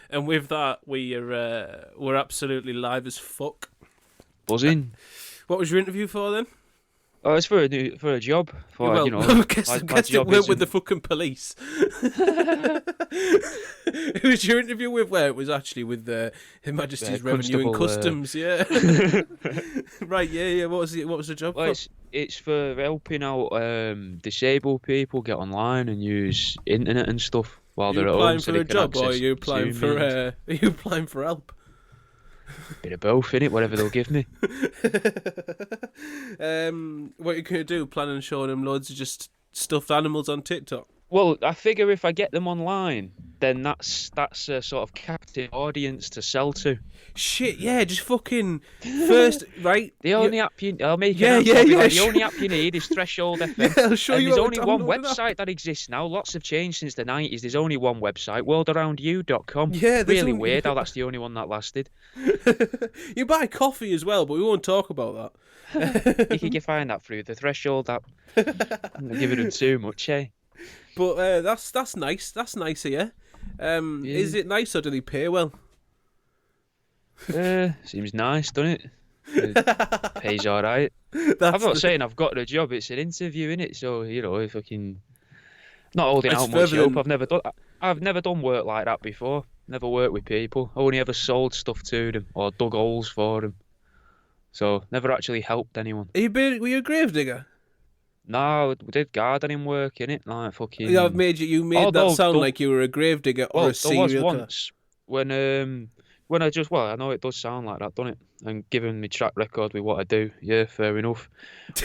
And with that, we're absolutely live as fuck. Buzzing. What was your interview for then? Oh, it's for a job. For Well, I guess my it job went with the isn't. fucking police. Who was your interview with? Where it was actually with Her Majesty's Revenue and Constable. Customs, yeah. Right, yeah. What was the job Well, for? it's for helping out disabled people get online and use internet and stuff while Are you they're at home, applying so for they a can job, or are access you applying Zoom for meetings. are you applying for help? Bit of both, innit? Whatever they'll give me. What are you gonna do? Plan on showing them loads of just stuffed animals on TikTok? Well, I figure if I get them online, then that's a sort of captive audience to sell to. Shit, yeah, just fucking first, right? The only app I'll make Yeah, an app. yeah, I'll be yeah, like, the sure. only app you need is Threshold FM. Yeah, I'll show And you there's how only to one download an app. website that exists now. Lots have changed since the 90s. There's only one website, worldaroundyou.com. Yeah, there's Really only- weird how that's the only one that lasted. You buy coffee as well, but we won't talk about that. You can find that through the Threshold app. I'm not giving them too much, eh? But that's nice. That's nice of you. Is it nice or do they pay well? Seems nice, doesn't it? Pays all right. I'm not saying I've got the job. It's an interview, innit? So if I can, not holding It's out much further hope. than- I've never done work like that before. Never worked with people. Only ever sold stuff to them or dug holes for them. So never actually helped anyone. Were you a gravedigger? No, we did gardening work, innit? Like fucking. Yeah, you made Although that sound the- like you were a gravedigger or Well, a there was serial killer. once when I know it does sound like that, doesn't it? And given my track record with what I do, yeah, fair enough.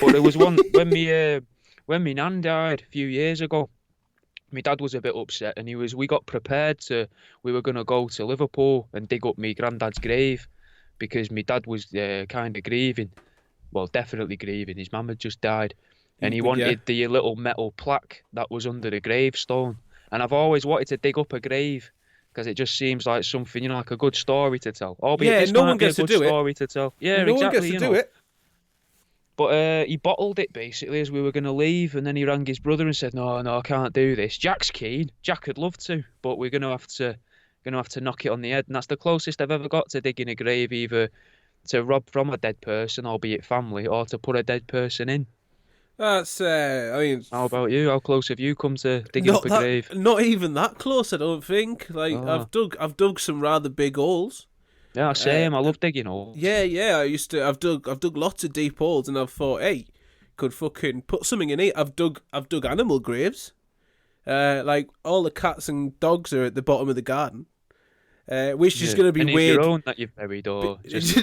But there was one when me nan died a few years ago. My dad was a bit upset, and we got prepared we were gonna go to Liverpool and dig up my granddad's grave because my dad was kind of grieving, well, definitely grieving. His mum had just died, and he Yeah. wanted the little metal plaque that was under the gravestone. And I've always wanted to dig up a grave because it just seems like something, like a good story to tell. Albeit Yeah, this no might one be a gets to good do it. story to tell. Yeah, No one exactly. gets to do it. But he bottled it basically as we were going to leave, and then he rang his brother and said, "No, I can't do this. Jack's keen. Jack would love to, but we're going to have to knock it on the head." And that's the closest I've ever got to digging a grave, either to rob from a dead person, albeit family, or to put a dead person in. That's I mean, How about you? How close have you come to digging up a grave? not even that close. I don't think. Like Oh. I've dug some rather big holes. Yeah, same. I love digging holes. Yeah. I've dug lots of deep holes, and I've thought, hey, could fucking put something in it. I've dug animal graves. Like all the cats and dogs are at the bottom of the garden. Which is going to be Any weird. of your own that you've buried, or just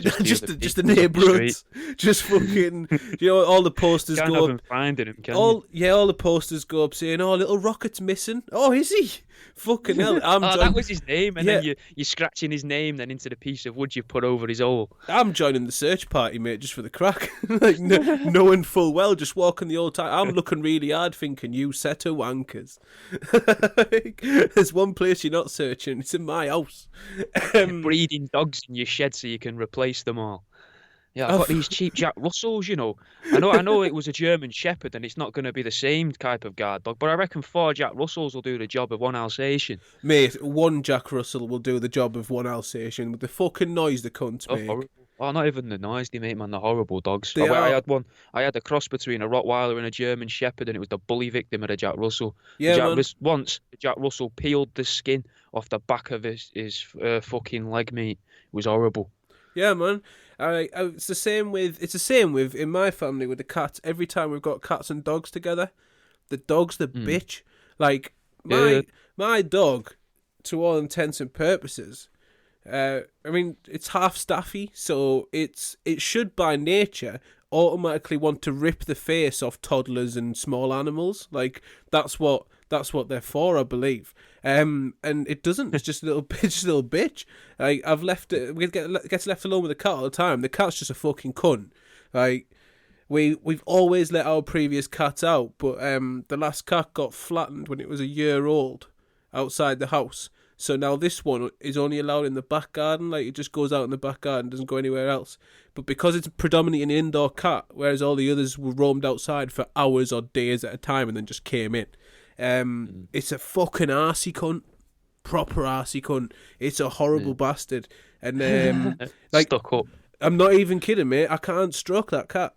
the neighbourhoods. Just fucking, all the posters Can't go have up. him finding him, can you? All the posters go up saying, "Oh, little Rocket's missing." Oh, is he? Fucking hell! That was his name, and Yeah. then you're scratching his name then into the piece of wood you put over his hole. I'm joining the search party, mate, just for the crack. Like knowing full well, just walking the old time. I'm looking really hard, thinking you set of wankers. Like, there's one place you're not searching. It's in my house. Breeding dogs in your shed so you can replace them all. Yeah, I've got these cheap Jack Russells, I know it was a German Shepherd and it's not going to be the same type of guard dog, but I reckon 4 Jack Russells will do the job of 1 Alsatian. Mate, 1 Jack Russell will do the job of 1 Alsatian with the fucking noise the cunts Oh, make. horrible. Well, not even the noise they make, man. They're horrible dogs. They I are. had one. I had a cross between a Rottweiler and a German Shepherd, and it was the bully victim of a Jack Russell. Yeah, man. Once Jack Russell peeled the skin off the back of his fucking leg, mate. It was horrible. Yeah, man. It's the same with in my family with the cats. Every time we've got cats and dogs together, the dog's the bitch. Like my dog, to all intents and purposes, I mean it's half staffy, so it should by nature automatically want to rip the face off toddlers and small animals. Like that's what they're for, I believe. And it doesn't. It's just a little bitch. Like I've left it. We gets left alone with the cat all the time. The cat's just a fucking cunt. Like we've always let our previous cats out, but the last cat got flattened when it was a year old outside the house. So now this one is only allowed in the back garden. Like it just goes out in the back garden, doesn't go anywhere else. But because it's predominantly an indoor cat, whereas all the others were roamed outside for hours or days at a time and then just came in. It's a fucking arsey cunt. proper arsey cunt. It's a horrible bastard. And like, Stuck up. I'm not even kidding, mate. I can't stroke that cat.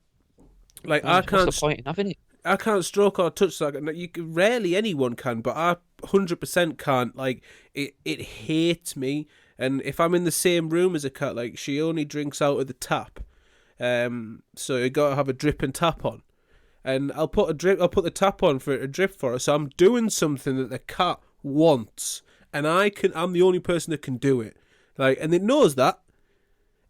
Like, I What's the can't. point in having it? I can't stroke or touch that. Rarely anyone can, but I 100% can't. Like, it hates me. And if I'm in the same room as a cat, like, she only drinks out of the tap. So you got to have a drip and tap on. And I'll put the tap on for it to drip for her. So I'm doing something that the cat wants, and I'm the only person that can do it. Like, and it knows that.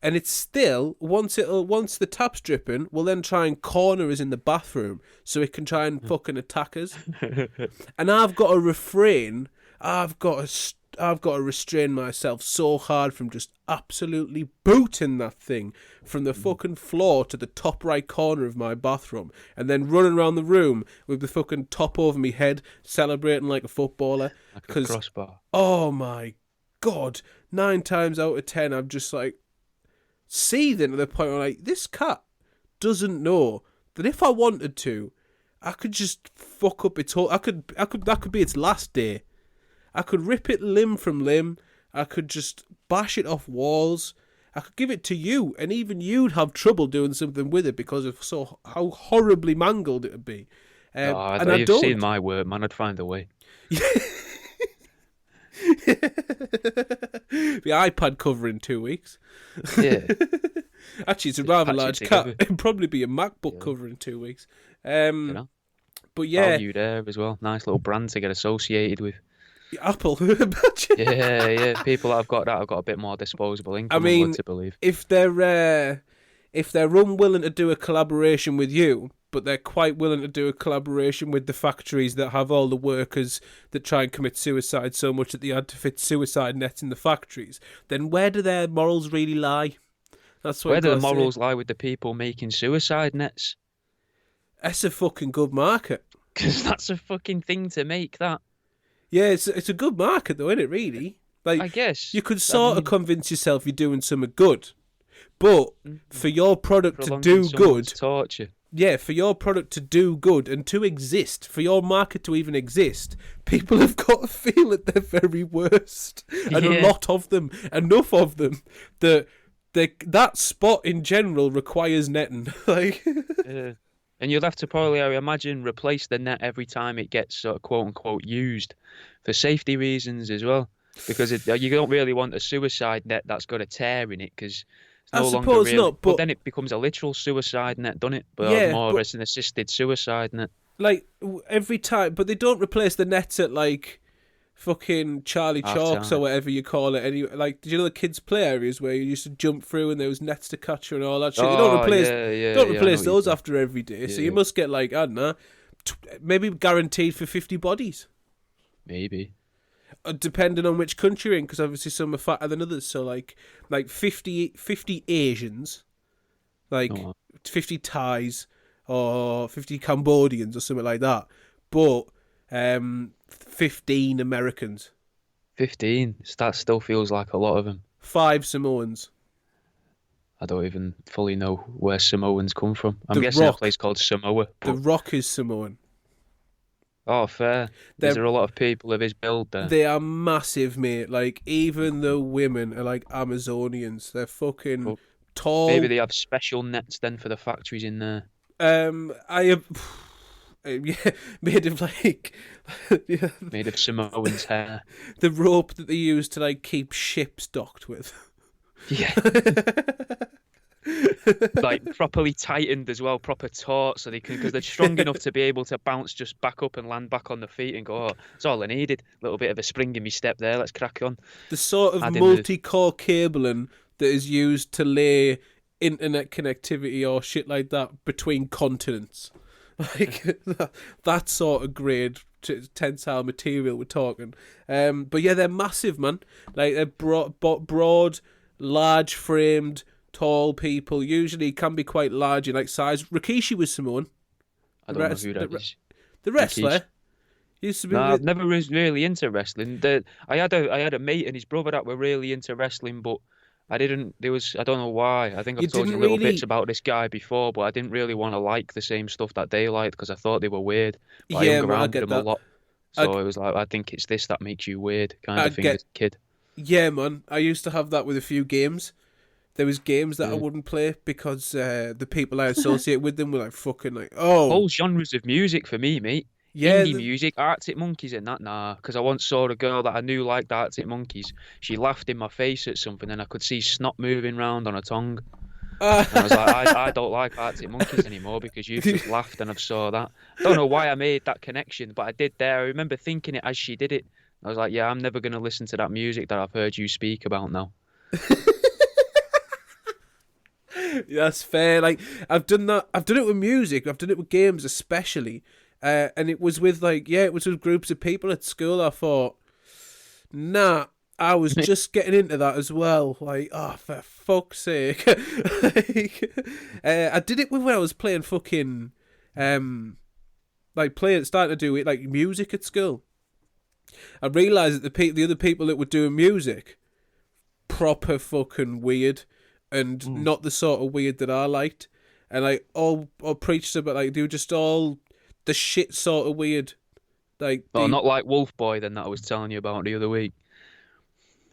And it's still, once the tap's dripping, we'll then try and corner us in the bathroom so it can try and fucking attack us. And I've got to refrain. I've got to restrain myself so hard from just absolutely booting that thing from the fucking floor to the top right corner of my bathroom, and then running around the room with the fucking top over my head, celebrating like a footballer. Like a crossbar. Oh my God, 9 times out of 10, I'm just like, seething to the point where, like, this cat doesn't know that if I wanted to, I could just fuck up its whole. That could be its last day. I could rip it limb from limb. I could just bash it off walls. I could give it to you, and even you'd have trouble doing something with it because of how horribly mangled it would be. And I you've don't. seen my work, man. I'd find a way. The iPad cover in 2 weeks. Yeah. Actually, it's a rather large cat. It'd probably be a MacBook cover in 2 weeks. But yeah, Value there as well. Nice little brand to get associated with. Apple. Yeah. People that have got that have got a bit more disposable income. I mean, I'm led to believe. if they're unwilling to do a collaboration with you, but they're quite willing to do a collaboration with the factories that have all the workers that try and commit suicide so much that they had to fit suicide nets in the factories, then where do their morals really lie? That's what. Where do the morals lie with the people making suicide nets? That's a fucking good market. Because that's a fucking thing to make, that. Yeah, it's a good market though, isn't it, really? Like, I guess. You could sort of convince yourself you're doing something good, but for your product to do good... torture. Yeah, for your product to do good and to exist, for your market to even exist, people have got to feel at their very worst. And a lot of them, enough of them, that spot in general requires netting. Like, and you'll have to probably, I imagine, replace the net every time it gets sort of quote unquote used for safety reasons as well. Because you don't really want a suicide net that's got a tear in it, because I suppose not, but then it becomes a literal suicide net, doesn't it? But more as an assisted suicide net. Like, every time, but they don't replace the nets at, like, fucking Charlie Chalks or whatever you call it. Like, did you know the kids' play areas where you used to jump through and there was nets to catch you and all that shit? They don't replace those after every day. So you must get, like, I don't know, maybe guaranteed for 50 bodies. Maybe. Depending on which country you're in, because obviously some are fatter than others. So like 50 Asians, like 50 Thais or 50 Cambodians or something like that. But 15 Americans. 15? That still feels like a lot of them. 5 Samoans. I don't even fully know where Samoans come from. I'm guessing a place called Samoa. The Rock is Samoan. Oh, fair. Is there a lot of people of his build there? They are massive, mate. Like, even the women are like Amazonians. They're fucking tall. Maybe they have special nets then for the factories in there. I have... made of like... Made of Samoan's hair. The rope that they use to, like, keep ships docked with. Yeah. Like properly tightened as well, proper taut, so they can, because they're strong enough to be able to bounce just back up and land back on the feet and go, oh, that's all I needed. A little bit of a spring in me step there, let's crack on. The sort of multi-core cabling that is used to lay internet connectivity or shit like that between continents. Like, that sort of grade tensile material we're talking. But yeah, they're massive, man. Like, they're broad, large-framed, tall people. Usually can be quite large in, like, size. Rikishi was Samoan. I don't know who that is. The wrestler. Used to be. I've never was really into wrestling. I had a mate and his brother that were really into wrestling, but I didn't. I don't know why. I think I've told you little bits about this guy before, but I didn't really want to like the same stuff that they liked because I thought they were weird. But I hung around them a lot. So it was like, I think it's this that makes you weird kind I of thing as get, a kid. yeah, man. I used to have that with a few games. There was games that I Yeah. wouldn't play because the people I associate with them were like fucking like, oh, Whole genres of music for me, mate. yeah, Indie music, Arctic Monkeys and that, nah. Because I once saw a girl that I knew liked Arctic Monkeys. She laughed in my face at something and I could see snot moving round on her tongue. And I was like, I don't like Arctic Monkeys anymore because you've just laughed and I've saw that. I don't know why I made that connection, but I did there. I remember thinking it as she did it. I was like, yeah, I'm never going to listen to that music that I've heard you speak about now. That's fair. Like I've done that. I've done it with music. I've done it with games, especially. And it was with it was with groups of people at school. I thought, nah, I was just getting into that as well. Like, oh, for fuck's sake! I did it with when I was playing fucking, starting to do it like music at school. I realised that the other people that were doing music, proper fucking weird. And not the sort of weird that I liked. And like all preached about like they were just all the shit sort of weird. Like Not like Wolf Boy then that I was telling you about the other week.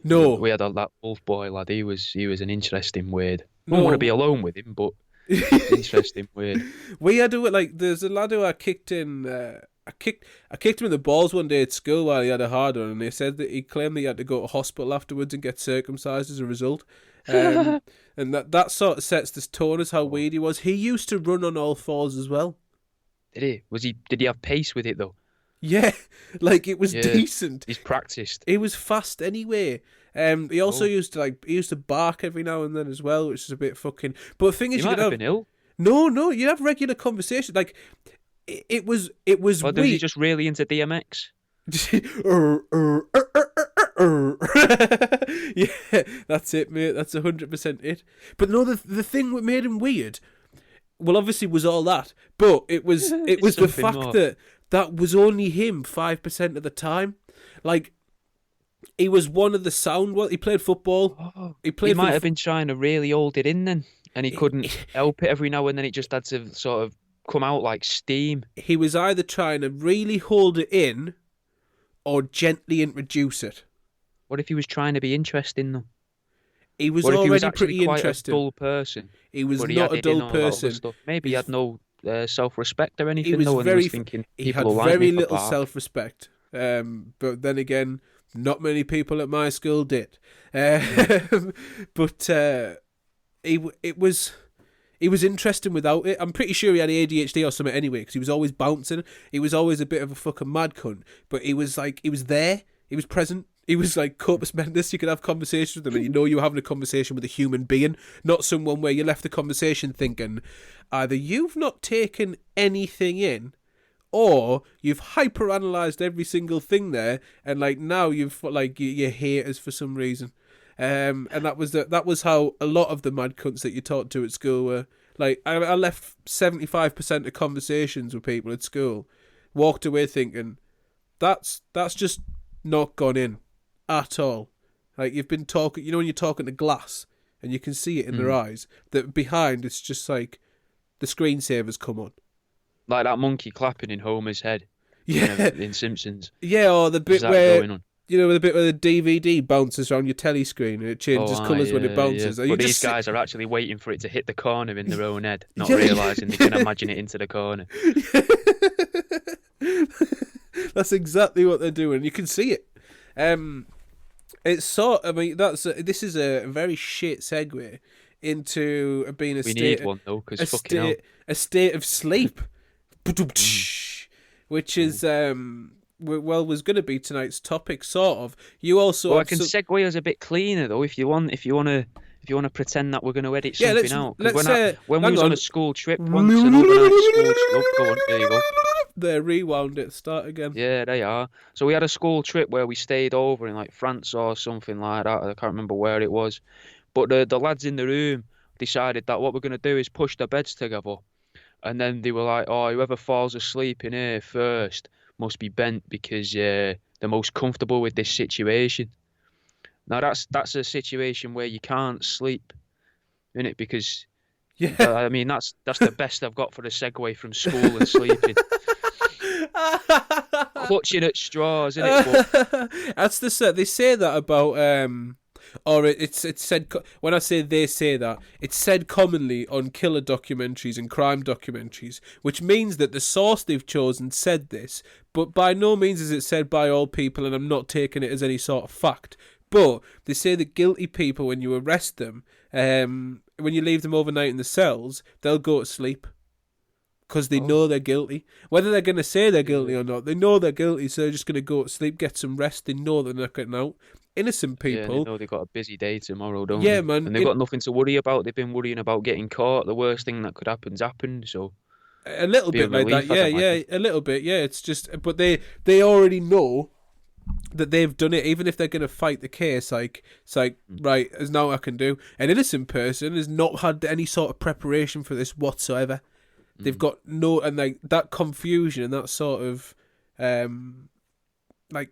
No. We had that Wolf Boy lad. He was an interesting weird. I No. wouldn't want to be alone with him, but interesting weird. We had to like there's a lad who I kicked in I kicked him in the balls one day at school while he had a hard on, and they said that he claimed that he had to go to hospital afterwards and get circumcised as a result. And that sort of sets this tone as how weird he was. He used to run on all fours as well. Did he? Did he have pace with it though? Yeah, like it was decent. He's practiced. He was fast anyway. He also used to bark every now and then as well, which is a bit fucking. But the thing is, he might have been ill. No, you have regular conversation. Like it was. Or was he just really into DMX? Yeah, that's it, mate. That's 100% it. But no, the thing that made him weird, well, obviously was all that, but it was the fact more. that was only him 5% of the time. Like he was one of the sound. Well, he played football. Oh, He might have been trying to really hold it in then, and he couldn't help it every now and then. It just had to sort of come out like steam. He was either trying to really hold it in, or gently introduce it. What if he was trying to be interesting though? He was what if already he was actually pretty quite interesting. A dull person. He was but not a added in dull all that other person. stuff. Maybe he had no self-respect or anything. He was no one very. was thinking He had people will like very me for little bark. self-respect. But then again, not many people at my school did. But it was interesting without it. I'm pretty sure he had ADHD or something anyway, because he was always bouncing. He was always a bit of a fucking mad cunt. But he was there. He was present. He was like corpus mentis. You could have conversations with him, and you know you're having a conversation with a human being, not someone where you left the conversation thinking either you've not taken anything in, or you've hyper-analysed every single thing there, and like now you've like you hate us for some reason. And that was how a lot of the mad cunts that you talked to at school were. Like I left 75% of conversations with people at school, walked away thinking that's just not gone in at all. Like you've been talking, you know, when you're talking to glass and you can see it in their eyes, that behind it's just like the screensaver's come on. Like that monkey clapping in Homer's head. Yeah, in Simpsons. Yeah, or the bit that where going on? you know the bit where the DVD bounces around your telly screen and it changes colours when it bounces. Yeah. You But just these guys are actually waiting for it to hit the corner in their own head, not realising they can imagine it into the corner. That's exactly what they're doing. You can see it. It's sort. I mean, this is a very shit segue into being a We state. need one though, because fucking hell. A state of sleep, which is was going to be tonight's topic, sort of. You also. Well, I can segue us a bit cleaner though, if you want to pretend that we're going to edit something out. 'Cause when we was on a school trip once, an overnight school trip. Go on, there you go. They rewound it. Start again. Yeah, they are. So we had a school trip where we stayed over in like France or something like that. I can't remember where it was. But the lads in the room decided that what we're going to do is push the beds together. And then they were like, oh, whoever falls asleep in here first must be bent because they're most comfortable with this situation. Now, that's a situation where you can't sleep, isn't it? Because, yeah, I mean, that's the best I've got for a segue from school and sleeping. clutching at straws, isn't it? But That's the set. They say that about or it's said when I say they say that it's said commonly on killer documentaries and crime documentaries, which means that the source they've chosen said this, but by no means is it said by all people, and I'm not taking it as any sort of fact. But they say that guilty people, when you arrest them, when you leave them overnight in the cells, they'll go to sleep. Because they know they're guilty. Whether they're going to say they're guilty or not, they know they're guilty, so they're just going to go to sleep, get some rest. They know they're not getting out. Innocent people. Yeah, they know they've got a busy day tomorrow, don't Yeah, they? man. And they've got nothing to worry about. They've been worrying about getting caught. The worst thing that could happen's happened, so... A little bit like that, yeah, a little bit, yeah. It's just... But they already know that they've done it, even if they're going to fight the case. It's like, right, there's now I can do. An innocent person has not had any sort of preparation for this whatsoever. They've got no, and like that confusion and that sort of, like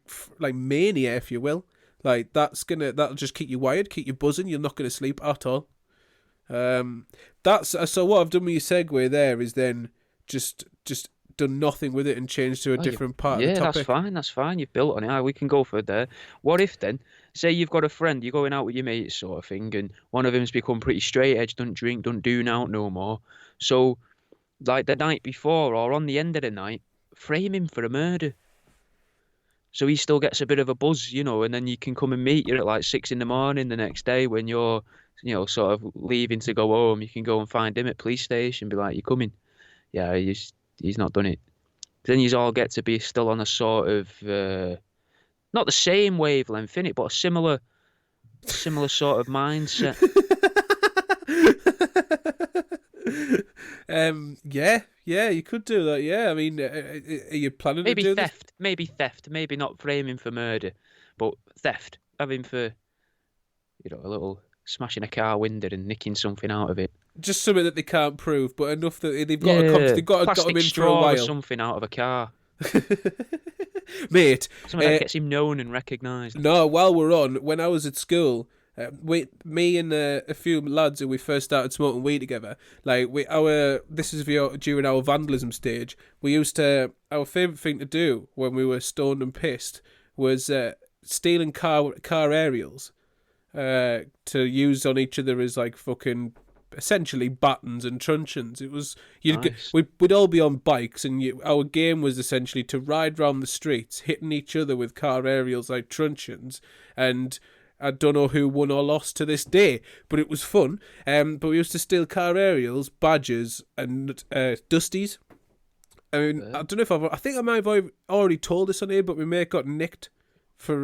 mania, if you will, like that'll just keep you wired, keep you buzzing. You're not gonna sleep at all. That's so. What I've done with your segue there is then just done nothing with it and changed to a different part of the topic. Yeah, that's fine. You've built on it. We can go for there. What if then, say you've got a friend, you're going out with your mates sort of thing, and one of them's become pretty straight edge, don't drink, don't do now no more. So, like the night before or on the end of the night, frame him for a murder. So he still gets a bit of a buzz, and then you can come and meet you at like 6 a.m. the next day when you're, sort of leaving to go home. You can go and find him at police station, be like, "You coming?" Yeah, he's not done it. Then you all get to be still on a sort of not the same wavelength in it, but a similar sort of mindset. Yeah, you could do that. Yeah, I mean, are you planning to do theft? this? Maybe theft. Maybe not framing for murder, but theft. Having for, a little smashing a car window and nicking something out of it. Just something that they can't prove, but enough that they've got they've got him in for a while. Or something out of a car. Mate, something that gets him known and recognised. No, while we're on, when I was at school, me and a few lads who we first started smoking weed together, this is during our vandalism stage. We used to, our favourite thing to do when we were stoned and pissed was stealing car aerials to use on each other as like fucking essentially batons and truncheons. It was nice. We'd all be on bikes, and our game was essentially to ride round the streets, hitting each other with car aerials like truncheons, and I don't know who won or lost to this day, but it was fun. But we used to steal car aerials, badges, and dusties. I mean, I don't know if I think I might have already told this on here, but my mate got nicked for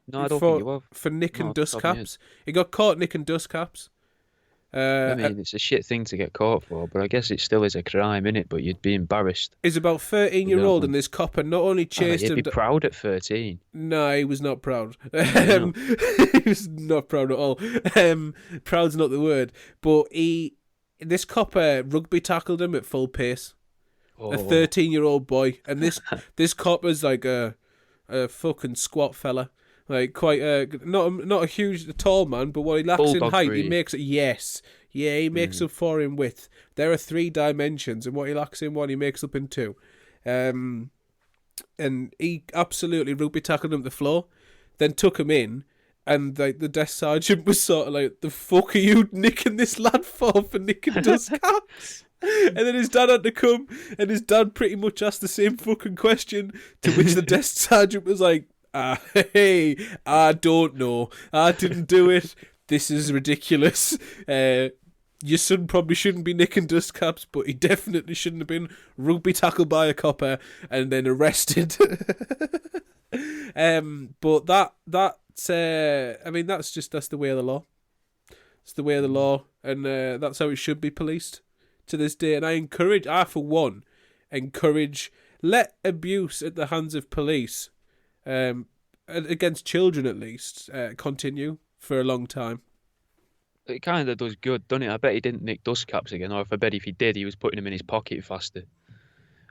no, I don't think you have. For nicking dust caps. He got caught nicking dust caps. I mean, it's a shit thing to get caught for, but I guess it still is a crime, innit? But you'd be embarrassed. He's about 13-year-old, and this copper not only chased him... He'd be proud at 13. No, he was not proud. He was not proud at all. Proud's not the word. But this copper rugby tackled him at full pace. A 13-year-old boy. And this copper's like a fucking squat fella. Like quite not a huge tall man, but what he lacks in height, he makes it. Yes, yeah, he makes up for in width. There are 3 dimensions, and what he lacks in 1, he makes up in 2. And he absolutely rugby tackled him to the floor, then took him in, and like the desk sergeant was sort of like, "The fuck are you nicking this lad for nicking dust caps?" And then his dad had to come, and his dad pretty much asked the same fucking question, to which the desk sergeant was like, "Hey, I don't know. I didn't do it. This is ridiculous. Your son probably shouldn't be nicking dust caps, but he definitely shouldn't have been rugby tackled by a copper and then arrested." But that's I mean, that's the way of the law. It's the way of the law, and that's how it should be policed to this day. And I for one encourage, let abuse at the hands of police, against children at least, continue for a long time. It kind of does good, doesn't it? I bet he didn't nick dust caps again, or if he did, he was putting them in his pocket faster.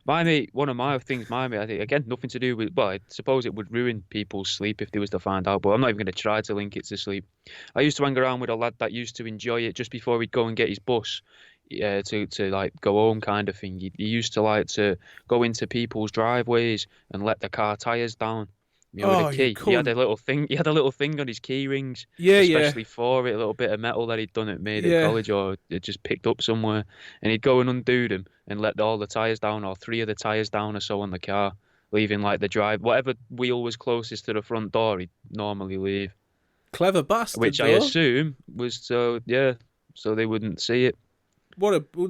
My mate, I think, again, nothing to do with, well, I suppose it would ruin people's sleep if they was to find out, but I'm not even going to try to link it to sleep. I used to hang around with a lad that used to enjoy it just before he'd go and get his bus. yeah, to like go home kind of thing. He used to like to go into people's driveways and let the car tires down. With a Oh, you key. He had a cunt. little thing. He had a little thing on his key rings, Yeah, yeah, especially for it. A little bit of metal that he'd done made at yeah. college, or it just picked up somewhere. And he'd go and undo them and let all the tires down, or three of the tires down or so on the car, leaving like the drive, whatever wheel was closest to the front door. He'd normally leave, Clever bastard, which I though. assume was so yeah, so they wouldn't see it. What a well,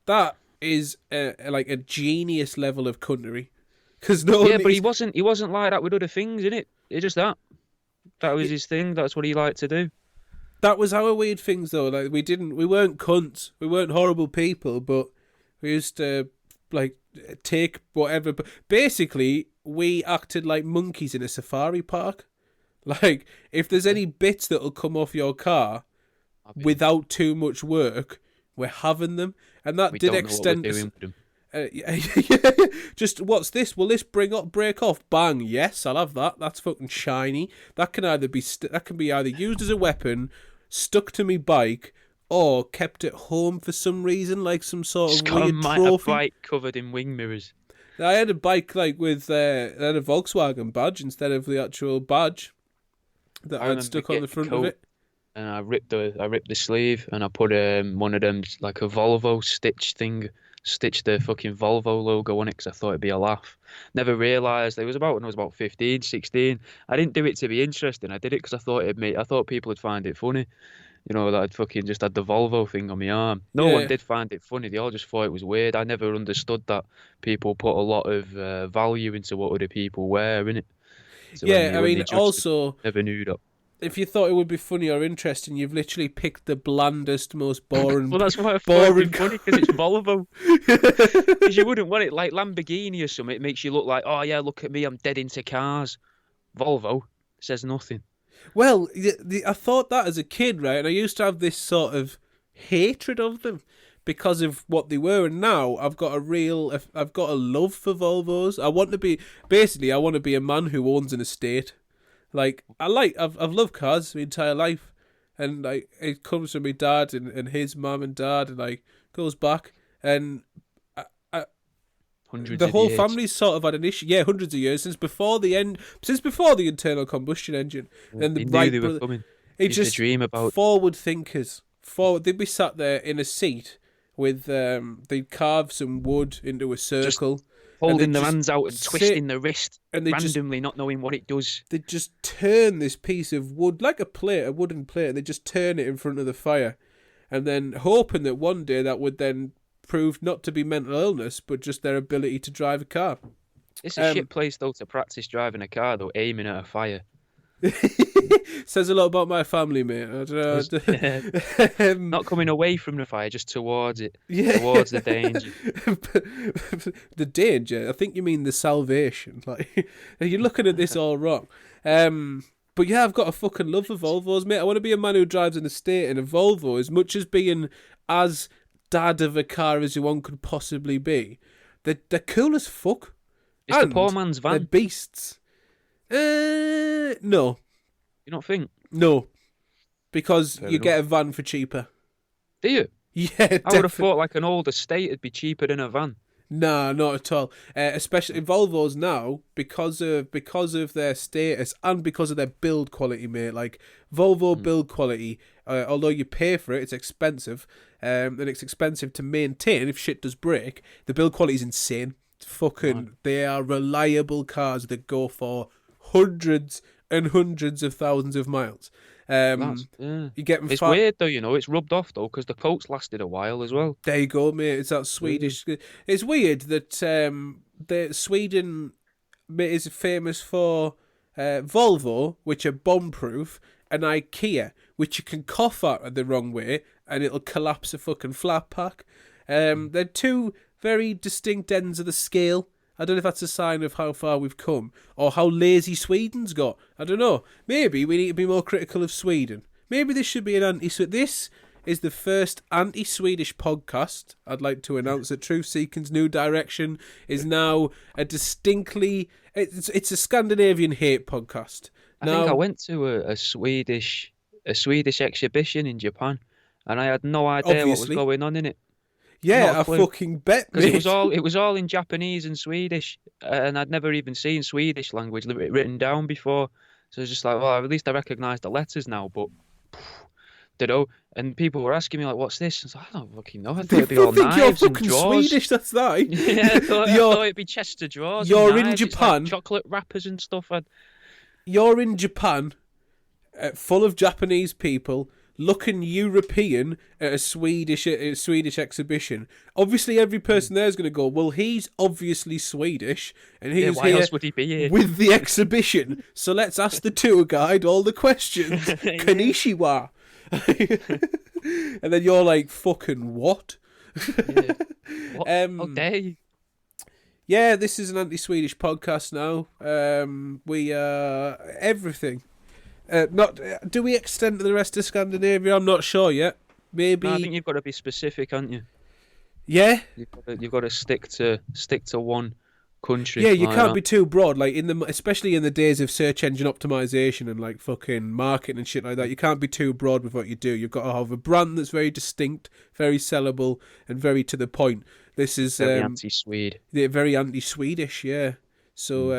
that is like a genius level of cunnery. Because not Yeah, only but he is wasn't like that with other things, innit? It's just that. That was his thing. That's what he liked to do. that was our weird things though. Like we weren't cunts, we weren't horrible people, but we used to like take whatever. But basically, we acted like monkeys in a safari park. Like if there's any bits that'll come off your car Happy. without too much work, we're having them, and that We did don't know what we're extend. doing with him. Yeah, just what's this? Will this break off? Bang! Yes, I'll have that. That's fucking shiny. That can either be that can be either used as a weapon, stuck to me bike, or kept at home for some reason, like some sort Just of got a, weird a trophy. bike covered in wing mirrors. I had a bike like with I had a Volkswagen badge instead of the actual badge that I I'd remember stuck on the getting a front of coat it. and I ripped the sleeve and I put one of them like a Volvo stitch thing, stitched the fucking Volvo logo on it because I thought it'd be a laugh. Never realised it was about when I was about 15, 16. I didn't do it to be interesting. I did it because I thought people would find it funny. That I'd fucking just had the Volvo thing on my arm. No one Yeah, did find it funny. They all just thought it was weird. I never understood that people put a lot of value into what other people wear, innit? So yeah. I when mean, they judged them, also, never knew that. if you thought it would be funny or interesting, you've literally picked the blandest, most boring, Well, that's why I thought boring. it'd be funny because it's Volvo. Because you wouldn't want it like Lamborghini or something. It makes you look like, oh yeah, look at me, I'm dead into cars. Volvo says nothing. Well, I thought that as a kid, right? And I used to have this sort of hatred of them because of what they were. And now I've got a love for Volvos. I want to be a man who owns an estate. Like, I've loved cars my entire life. And like, it comes from my dad and his mum and dad, and like, goes back. And Hundreds the of whole years. family's sort of had an issue. Yeah, hundreds of years since before the internal combustion engine and the They knew Wright they were brother. coming. It's Used to just dream about. forward thinkers. Forward, they'd be sat there in a seat with they'd carve some wood into a Just circle, holding their just hands out and sit twisting the wrist and they just randomly, not knowing what it does. they just turn this piece of wood like a wooden plate, and they just turn it in front of the fire, and then hoping that one day that would then prove not to be mental illness, but just their ability to drive a car. It's a shit place though to practice driving a car though, aiming at a fire. Says a lot about my family, mate. I don't know. Not coming away from the fire, just towards it, Yeah. towards the danger. The danger. I think you mean the salvation. Like you're looking at this all wrong. But yeah, I've got a fucking love for Volvos, mate. I want to be a man who drives an estate in a Volvo, as much as being as dad of a car as one could possibly be. They're cool as fuck. It's And the poor man's they're van. beasts. No, You don't think? because Fair you enough. get a van for cheaper. Do you? Yeah, I would have definitely. thought like an old estate would be cheaper than a van. Nah, not at all. Especially Volvos now, because of their status and because of their build quality, mate. Like Volvo build quality, although you pay for it, it's expensive, and it's expensive to maintain if shit does break. The build quality is insane. They are reliable cars that go for hundreds and hundreds of thousands of miles. Yeah. You get them It's weird though, it's rubbed off though, because the coats lasted a while as well. There you go, mate. It's that Swedish. It's weird that Sweden is famous for Volvo, which are bomb-proof, and IKEA, which you can cough at the wrong way and it'll collapse a fucking flat pack. They're two very distinct ends of the scale. I don't know if that's a sign of how far we've come or how lazy Sweden's got. I don't know. Maybe we need to be more critical of Sweden. Maybe this should be an This is the first anti-Swedish podcast. I'd like to announce that Truth Seeking's new direction is now a distinctly... It's a Scandinavian hate podcast. I think I went to a Swedish exhibition in Japan, and I had no idea what was Obviously. going on in it. Not Yeah, a I clue. fucking bet, Because mate. it was all in Japanese and Swedish, and I'd never even seen Swedish language written down before. So it's just like, well, at least I recognise the letters now. But you know, and people were asking me like, "What's this?" I was like, I don't fucking know. I thought it'd be People all think you're knives and fucking drawers. Swedish, that's right. Yeah, I thought it'd be chest of drawers and You're in knives. It's like Japan. chocolate wrappers and stuff. You're in Japan, full of Japanese people, looking European at a Swedish exhibition. Obviously, every person there is going to go, well, he's obviously Swedish, and he's why here else would he be here? with the exhibition. So let's ask the tour guide all the questions. Konnichiwa. And then you're like, fucking what? Yeah. What? How dare you? Yeah, this is an anti-Swedish podcast now. We everything. Not do we extend to the rest of Scandinavia? I'm not sure yet. Maybe. No, I think you've got to be specific, haven't you? Yeah. You've got to stick to one country. Yeah, you like can't that. be too broad. Like especially in the days of search engine optimization and like fucking marketing and shit like that. You can't be too broad with what you do. You've got to have a brand that's very distinct, very sellable, and very to the point. This is Very anti-Swede. very anti-Swedish. Yeah. So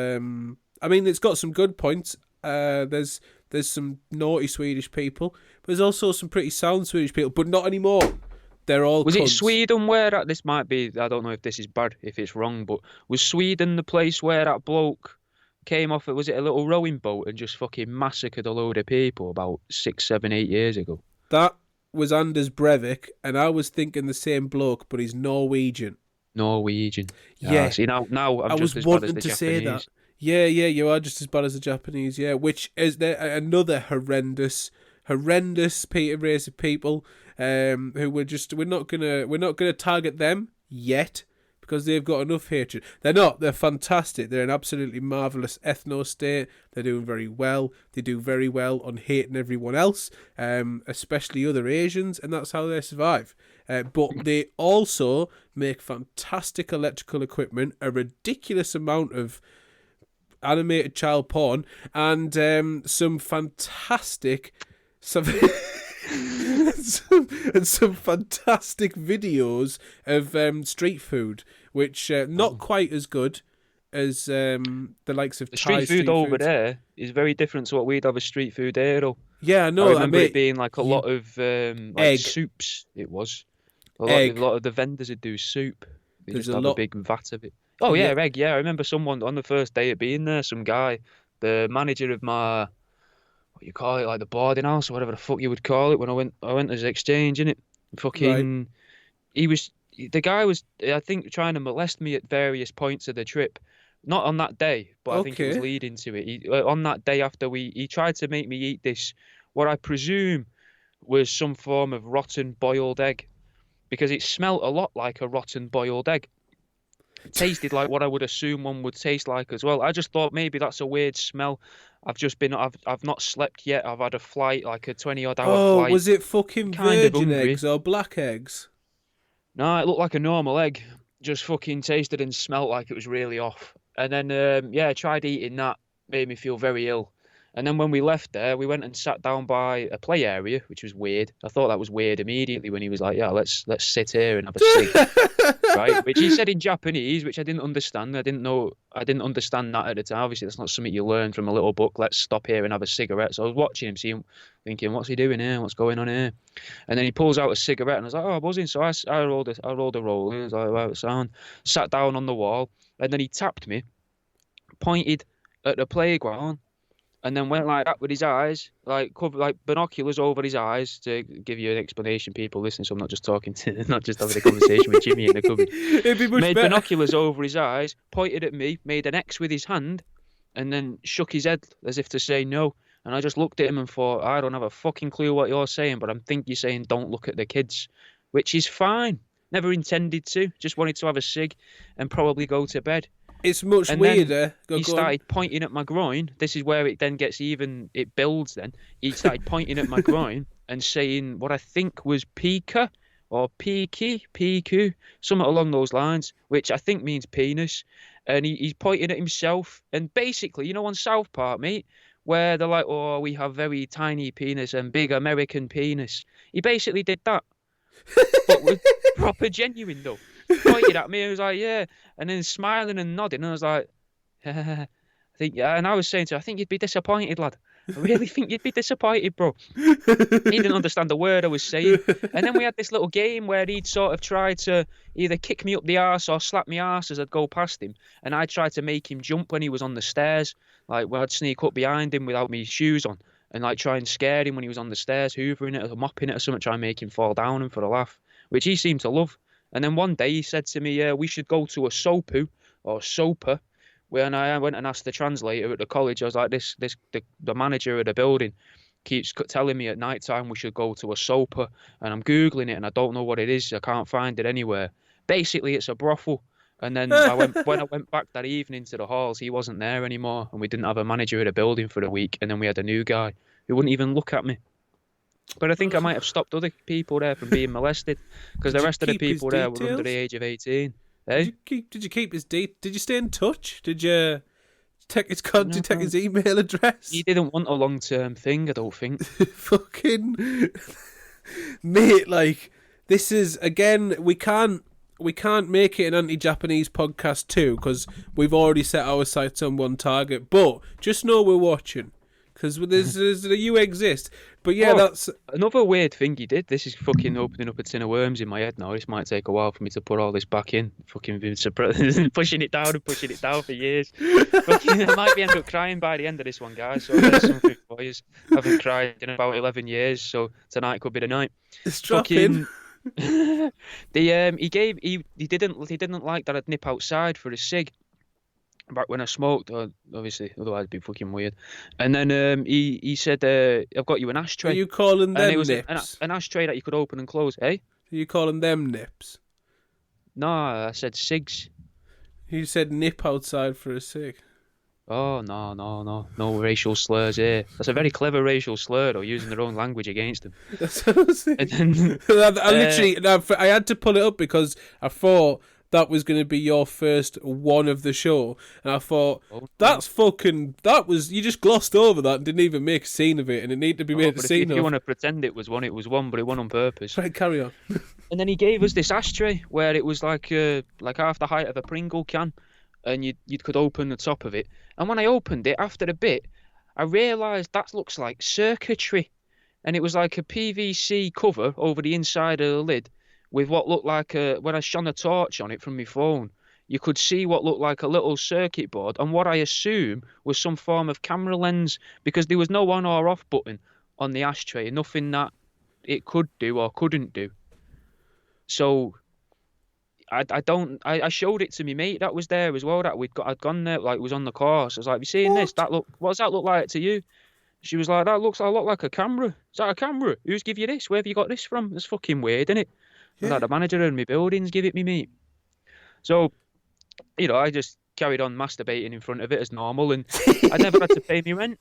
I mean, it's got some good points. There's some naughty Swedish people, but there's also some pretty sound Swedish people, but not anymore. They're all Was cunts. it Sweden where this might be? I don't know if this is bad, if it's wrong, but was Sweden the place where that bloke came off? Was it a little rowing boat and just fucking massacred a load of people about 6, 7, 8 years ago? That was Anders Breivik, and I was thinking the same bloke, but he's Norwegian. Norwegian. Yeah. See, now I'm I just was as bad wanting as the to Japanese. say that. Yeah, you are just as bad as the Japanese. Yeah, which is another horrendous race of people. Who we're not gonna target them yet because they've got enough hatred. They're fantastic. They're an absolutely marvelous ethno state. They're doing very well. They do very well on hating everyone else, especially other Asians, and that's how they survive. But they also make fantastic electrical equipment, a ridiculous amount of animated child porn, and some fantastic some fantastic videos of street food, which not quite as good as the likes of The Thai street food over foods. there is very different to what we'd have as street food here, though. Yeah, I know. I remember mean, it being like a lot of egg. like soups. It was Egg. a lot of the vendors would do soup. They There's just a have lot- a big vat of it. Oh yeah, Yeah. egg. Yeah, I remember someone on the first day of being there. Some guy, the manager of my, what you call it, like the boarding house or whatever the fuck you would call it. When I went as exchange in it. Fucking, the guy was, I think, trying to molest me at various points of the trip. Not on that day, but I think it was Okay. leading to it. On that day after he tried to make me eat this, what I presume was some form of rotten boiled egg, because it smelt a lot like a rotten boiled egg. It tasted like what I would assume one would taste like as well. I just thought maybe that's a weird smell. I've not slept yet. I've had a flight, like a 20-odd-hour flight. Was it fucking Kind of virgin hungry. eggs or black eggs? No, it looked like a normal egg. Just fucking tasted and smelt like it was really off. And then, I tried eating that. Made me feel very ill. And then when we left there, we went and sat down by a play area, which was weird. I thought that was weird immediately when he was like, "Yeah, let's sit here and have a cig," right? Which he said in Japanese, which I didn't understand. I didn't understand that at the time. Obviously, that's not something you learn from a little book. Let's stop here and have a cigarette. So I was watching him, thinking, "What's he doing here? What's going on here?" And then he pulls out a cigarette, and I was like, "Oh, I'm buzzing." So I rolled a roll. He was like, "Wow, sound." Sat down on the wall, and then he tapped me, pointed at the playground, and then went like that with his eyes, like binoculars over his eyes, to give you an explanation. People listen, so I'm not just talking to, not just having a conversation with Jimmy in the cupboard. It'd be much Made better. binoculars over his eyes, pointed at me, made an X with his hand, and then shook his head as if to say no. And I just looked at him and thought, I don't have a fucking clue what you're saying, but I think you're saying don't look at the kids, which is fine. Never intended to. Just wanted to have a cig and probably go to bed. It's much And then weirder. He started pointing at my groin. This is where it then gets even, it builds then. He started pointing at my groin and saying what I think was pika or piku, something along those lines, which I think means penis. And he's pointing at himself. And basically, on South Park, mate, where they're like, oh, we have very tiny penis and big American penis. He basically did that, but with proper genuine though. Pointed at me and was like, yeah, and then smiling and nodding. And I was like, I think, yeah. And I was saying to her, I think you'd be disappointed, lad. I really think you'd be disappointed, bro. He didn't understand the word I was saying. And then we had this little game where he'd sort of try to either kick me up the arse or slap me arse as I'd go past him. And I'd try to make him jump when he was on the stairs. Like, where I'd sneak up behind him without my shoes on and like try and scare him when he was on the stairs, hoovering it or mopping it or something, try and make him fall down and for a laugh, which he seemed to love. And then one day he said to me, we should go to a soapoo or soper. When I went and asked the translator at the college, I was like, the manager of the building keeps telling me at night time we should go to a soper, and I'm Googling it and I don't know what it is. I can't find it anywhere. Basically, it's a brothel. And then when I went back that evening to the halls, he wasn't there anymore, and we didn't have a manager of the building for a week. And then we had a new guy who wouldn't even look at me. But I think I might have stopped other people there from being molested, because the rest of the people there were under the age of 18. Hey? Did you keep his date? Did you stay in touch? Did you take his contact, take his email address? He didn't want a long-term thing, I don't think. Fucking mate, like, this is, again, we can't make it an anti-Japanese podcast too, because we've already set our sights on one target. But just know we're watching, because you exist. But yeah, that's another weird thing he did. This is fucking opening up a tin of worms in my head now. This might take a while for me to put all this back in. Fucking been pushing it down for years. Fucking, I might be end up crying by the end of this one, guys. So there's something for you. I haven't cried in about 11 years, so tonight could be the night. It's dropping. He didn't like that I'd nip outside for a cig back when I smoked, obviously, otherwise it'd be fucking weird. And then he said, I've got you an ashtray. Are you calling them and it was nips? An ashtray that you could open and close, eh? Are you calling them nips? No, I said cigs. You said nip outside for a cig. Oh, no racial slurs here. That's a very clever racial slur, though, using their own language against them. That's what I was saying. And then, I had to pull it up because I thought that was going to be your first one of the show, and I thought, you just glossed over that and didn't even make a scene of it, and it needed to be made a scene of. If you want to pretend it was one, but it won on purpose. Right, carry on. And then he gave us this ashtray where it was like half the height of a Pringle can, and you could open the top of it. And when I opened it, after a bit, I realised that looks like circuitry, and it was like a PVC cover over the inside of the lid, with what looked like when I shone a torch on it from my phone, you could see what looked like a little circuit board and what I assume was some form of camera lens, because there was no on or off button on the ashtray, nothing that it could do or couldn't do. So I showed it to me mate that was there as well, that I'd gone there, like, it was on the course. I was like, have you seen this? What does that look like to you? She was like, that looks a lot like a camera. Is that a camera? Who's give you this? Where have you got this from? It's fucking weird, isn't it? Yeah. Like, the manager in my buildings give it me, mate. So, I just carried on masturbating in front of it as normal, and I never had to pay me rent.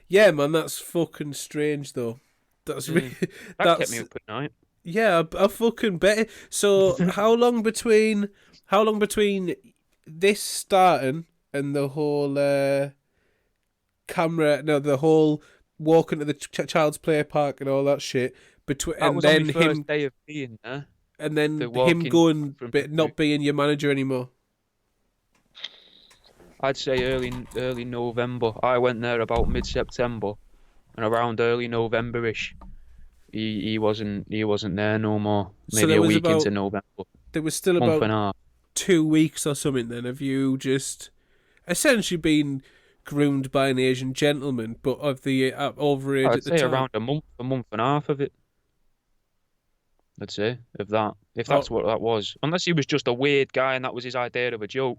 Yeah, man, that's fucking strange, though. That's really... That kept me up at night. Yeah, I fucking bet it. So, how long between this starting and the whole the whole walking to the child's play park and all that shit, that was on my first day of being there, and then him going not being your manager anymore? I'd say early November. I went there about mid-September, and around early November-ish, he wasn't there no more. Maybe a week into November. There was still about 2 weeks or something. Then have you just essentially been groomed by an Asian gentleman, but of the overage at the time? I'd say around a month and a half of it. I'd say, if that's what that was. Unless he was just a weird guy and that was his idea of a joke.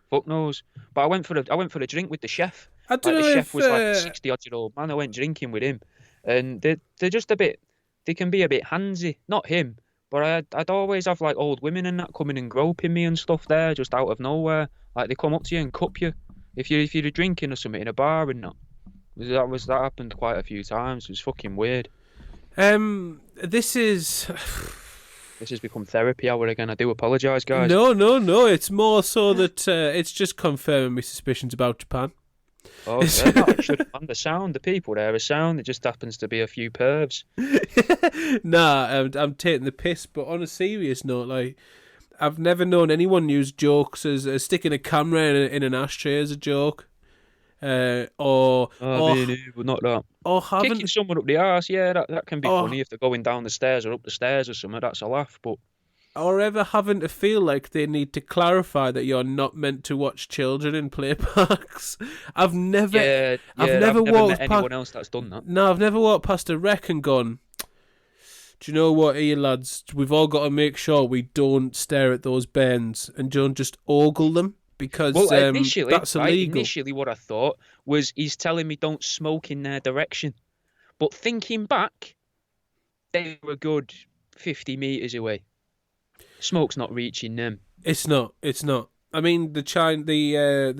Fuck knows. But I went for a drink with the chef. I don't know the chef was like a 60-odd-year-old man. I went drinking with him, and they're just a bit. They can be a bit handsy. Not him, but I'd always have like old women and that coming and groping me and stuff there, just out of nowhere. Like, they come up to you and cup you if you're drinking or something in a bar and that. That happened quite a few times. It was fucking weird. This is This has become therapy hour again. I do apologise, guys. No. It's more so that it's just confirming my suspicions about Japan. Oh, yeah, no, it should. And the people there are sound. It just happens to be a few pervs. Nah, I'm taking the piss. But on a serious note, like, I've never known anyone use jokes as sticking a camera in an ashtray as a joke. Or not that. Or having Kicking someone up the arse, yeah, that can be funny if they're going down the stairs or up the stairs or something. That's a laugh, but or ever having to feel like they need to clarify that you're not meant to watch children in play parks. I've never met anyone else that's done that. No, I've never walked past a wreck and gone, do you know what, here, lads? We've all got to make sure we don't stare at those bends and don't just ogle them. Because that's illegal. Initially, what I thought was he's telling me don't smoke in their direction. But thinking back, they were a good 50 metres away. Smoke's not reaching them. It's not. I mean, the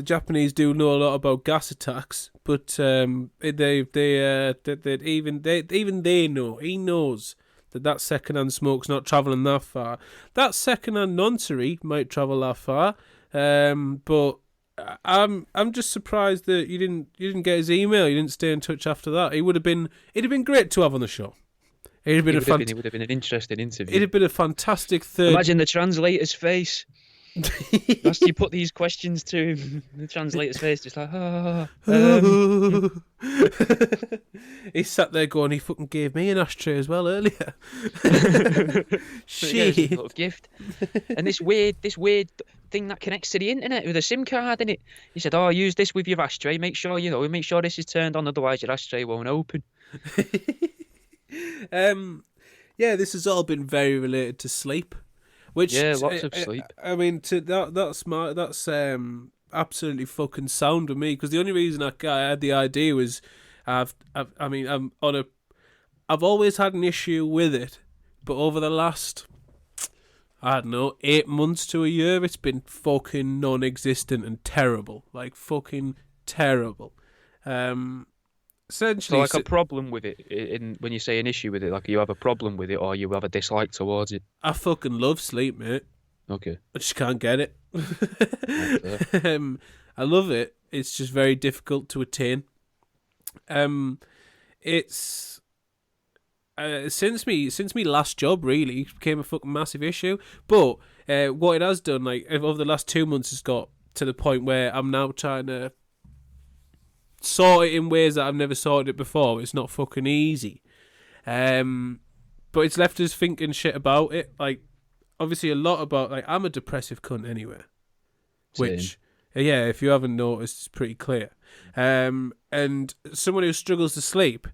Japanese do know a lot about gas attacks, but even they know. He knows that secondhand smoke's not travelling that far. That secondhand noncery might travel that far. But I'm just surprised that you didn't get his email. You didn't stay in touch after that. It'd have been great to have on the show. It would have been an interesting interview. It'd have been a fantastic third. Imagine the translator's face. After you put these questions to him, the translator's face just like, He sat there going, he fucking gave me an ashtray as well earlier. Shit. Yeah, a little gift. And this weird thing that connects to the internet with a SIM card in it. He said, use this with your ashtray. Make sure this is turned on, otherwise your ashtray won't open. This has all been very related to sleep. Which, lots of sleep. I mean, that's smart. That's absolutely fucking sound with me. Because the only reason I had the idea was, I've always had an issue with it, but over the last, I don't know, 8 months to a year, it's been fucking non-existent and terrible. Like fucking terrible. Essentially, so a problem with it, when you say an issue with it, like you have a problem with it or you have a dislike towards it? I fucking love sleep, mate. Okay. I just can't get it. I love it. It's just very difficult to attain. It's since me last job really became a fucking massive issue. But what it has done, like over the last 2 months, has got to the point where I'm now trying to sort it in ways that I've never sorted it before. It's not fucking easy. But it's left us thinking shit about it. Like, obviously a lot about, like, I'm a depressive cunt anyway. Same. Which, yeah, if you haven't noticed, it's pretty clear. And someone who struggles to sleep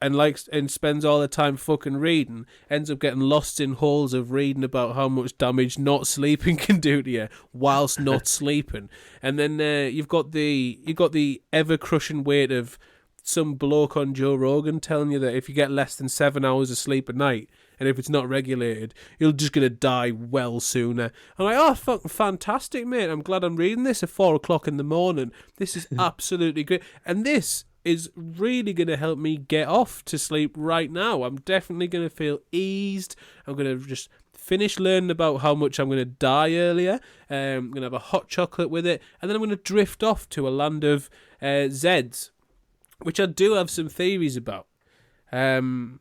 and spends all their time fucking reading ends up getting lost in holes of reading about how much damage not sleeping can do to you whilst not sleeping. And then you've got the ever crushing weight of some bloke on Joe Rogan telling you that if you get less than 7 hours of sleep a night, and if it's not regulated, you're just going to die well sooner. I'm like, oh, fucking fantastic, mate. I'm glad I'm reading this at 4 o'clock in the morning. This is absolutely great. And this is really going to help me get off to sleep right now. I'm definitely going to feel eased. I'm going to just finish learning about how much I'm going to die earlier. I'm going to have a hot chocolate with it. And then I'm going to drift off to a land of Zeds, which I do have some theories about. I'm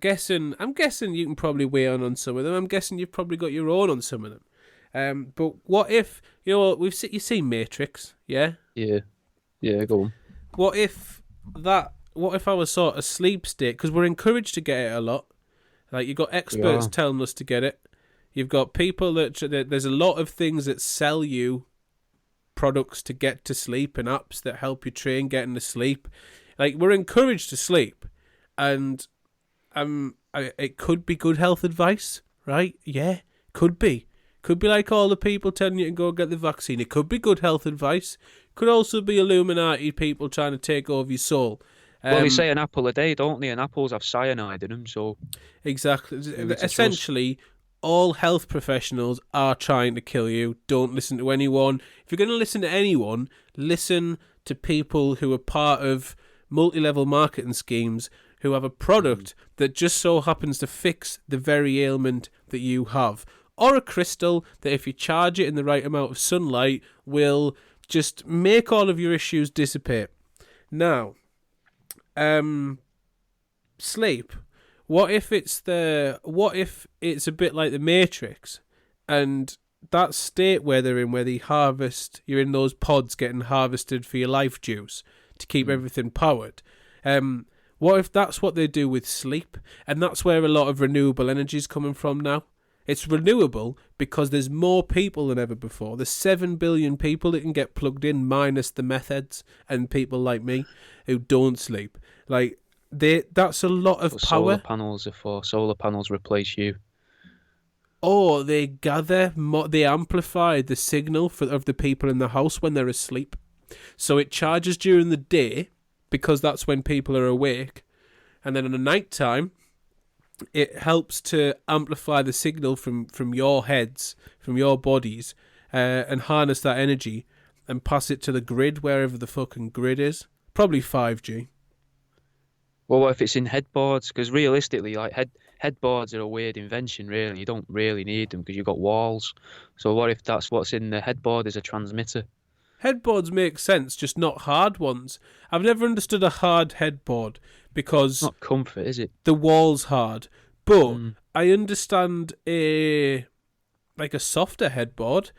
guessing you can probably weigh on some of them. I'm guessing you've probably got your own on some of them. But what if, you've seen Matrix, yeah? Yeah, go on. What if I was sort of sleep state? Because we're encouraged to get it a lot. Like, you've got experts telling us to get it. You've got people that there's a lot of things that sell you products to get to sleep and apps that help you train getting to sleep. Like, we're encouraged to sleep, and it could be good health advice, right? Yeah, could be. Could be like all the people telling you to go get the vaccine. It could be good health advice. Could also be Illuminati people trying to take over your soul. Well, they say an apple a day, don't they? And apples have cyanide in them, so... Exactly. Essentially, all health professionals are trying to kill you. Don't listen to anyone. If you're going to listen to anyone, listen to people who are part of multi-level marketing schemes who have a product that just so happens to fix the very ailment that you have. Or a crystal that if you charge it in the right amount of sunlight will just make all of your issues dissipate. Now, sleep. What if it's a bit like the Matrix, and that state where they're in, where you're in those pods getting harvested for your life juice to keep everything powered. What if that's what they do with sleep? And that's where a lot of renewable energy is coming from now. It's renewable because there's more people than ever before. There's 7 billion people that can get plugged in, minus the meth heads and people like me who don't sleep. like that's a lot of power. Solar panels are for. Solar panels replace you. Or they they amplify the signal of the people in the house when they're asleep. So it charges during the day because that's when people are awake. And then in the night time, it helps to amplify the signal from your heads, from your bodies, and harness that energy and pass it to the grid, wherever the fucking grid is. Probably 5G. Well, what if it's in headboards? Because realistically, like headboards are a weird invention, really. You don't really need them because you've got walls. So what if that's what's in the headboard is a transmitter? Headboards make sense, just not hard ones. I've never understood a hard headboard because It's not comfort, is it? the wall's hard. But I understand a softer headboard,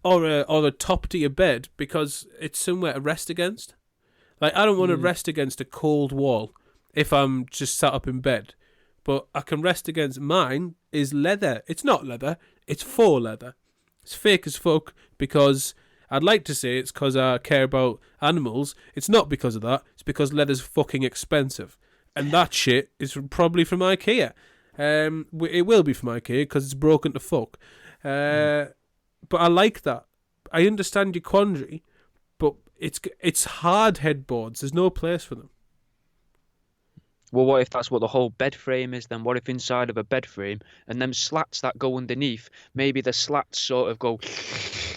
or a top to your bed, because it's somewhere to rest against. Like, I don't want to rest against a cold wall if I'm just sat up in bed. But I can rest against mine is leather. It's not leather, it's faux leather. It's fake as fuck because I'd like to say it's because I care about animals. It's not because of that. It's because leather's fucking expensive. And that shit is probably from IKEA. It will be from IKEA because it's broken to fuck. But I like that. I understand your quandary, but it's hard headboards. There's no place for them. Well, what if that's what the whole bed frame is then? What if inside of a bed frame and them slats that go underneath, maybe the slats sort of go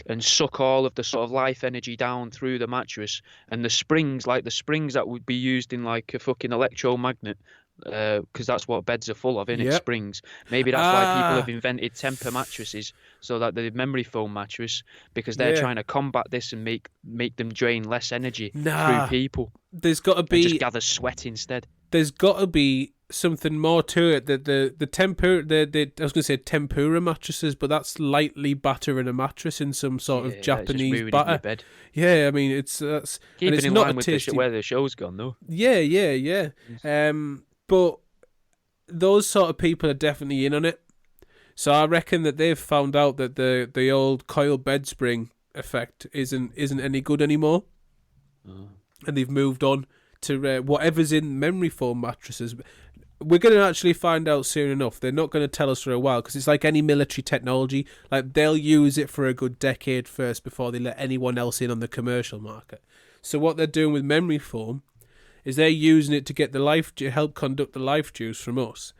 and suck all of the sort of life energy down through the mattress, and the springs that would be used in like a fucking electromagnet, because that's what beds are full of, innit? Yep. Springs. Maybe that's why people have invented temper mattresses, so that the memory foam mattress, because they're trying to combat this and make them drain less energy through people. There's got to be just gather sweat instead. There's got to be something more to it. The tempura, I was going to say tempura mattresses, but that's lightly battering a mattress in some sort of Japanese batter. Bed. Yeah, I mean it's that's keeping and it's in not line a with tasty... where the show's gone though. Yeah. But those sort of people are definitely in on it. So I reckon that they've found out that the old coil bed spring effect isn't any good anymore, and they've moved on to whatever's in memory foam mattresses. We're going to actually find out soon enough. They're not going to tell us for a while because it's like any military technology. Like, they'll use it for a good decade first before they let anyone else in on the commercial market. So what they're doing with memory foam is they're using it to get to help conduct the life juice from us.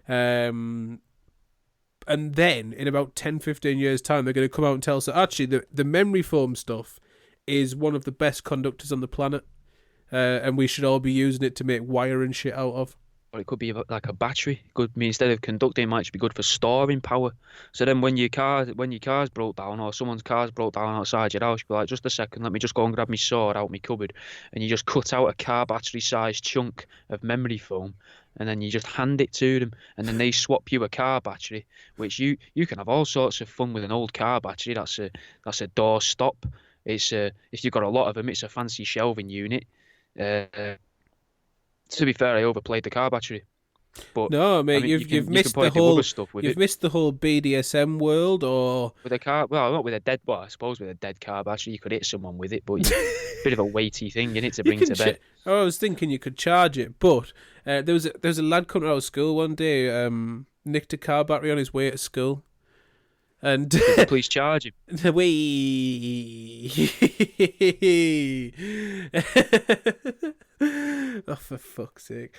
And then in about 10-15 years time, they're going to come out and tell us that actually the memory foam stuff is one of the best conductors on the planet. And we should all be using it to make wire and shit out of. Or it could be like a battery. It could be, instead of conducting, it might just be good for storing power. So then when your car's broke down, or someone's car's broke down outside your house, you'll be like, just a second, let me just go and grab my sword out my cupboard, and you just cut out a car battery sized chunk of memory foam, and then you just hand it to them, and then they swap you a car battery, which you can have all sorts of fun with an old car battery. That's a door stop. It's if you've got a lot of them, it's a fancy shelving unit. To be fair, I overplayed the car battery. But no, mate, you've missed the whole BDSM world, or with a car. Well, not with a dead. Well, I suppose with a dead car battery, you could hit someone with it, but it's a bit of a weighty thing, innit, to bring to bed. I was thinking you could charge it, but there was a lad coming out of school one day, nicked a car battery on his way to school. And did the police charge him? Oh, for fuck's sake.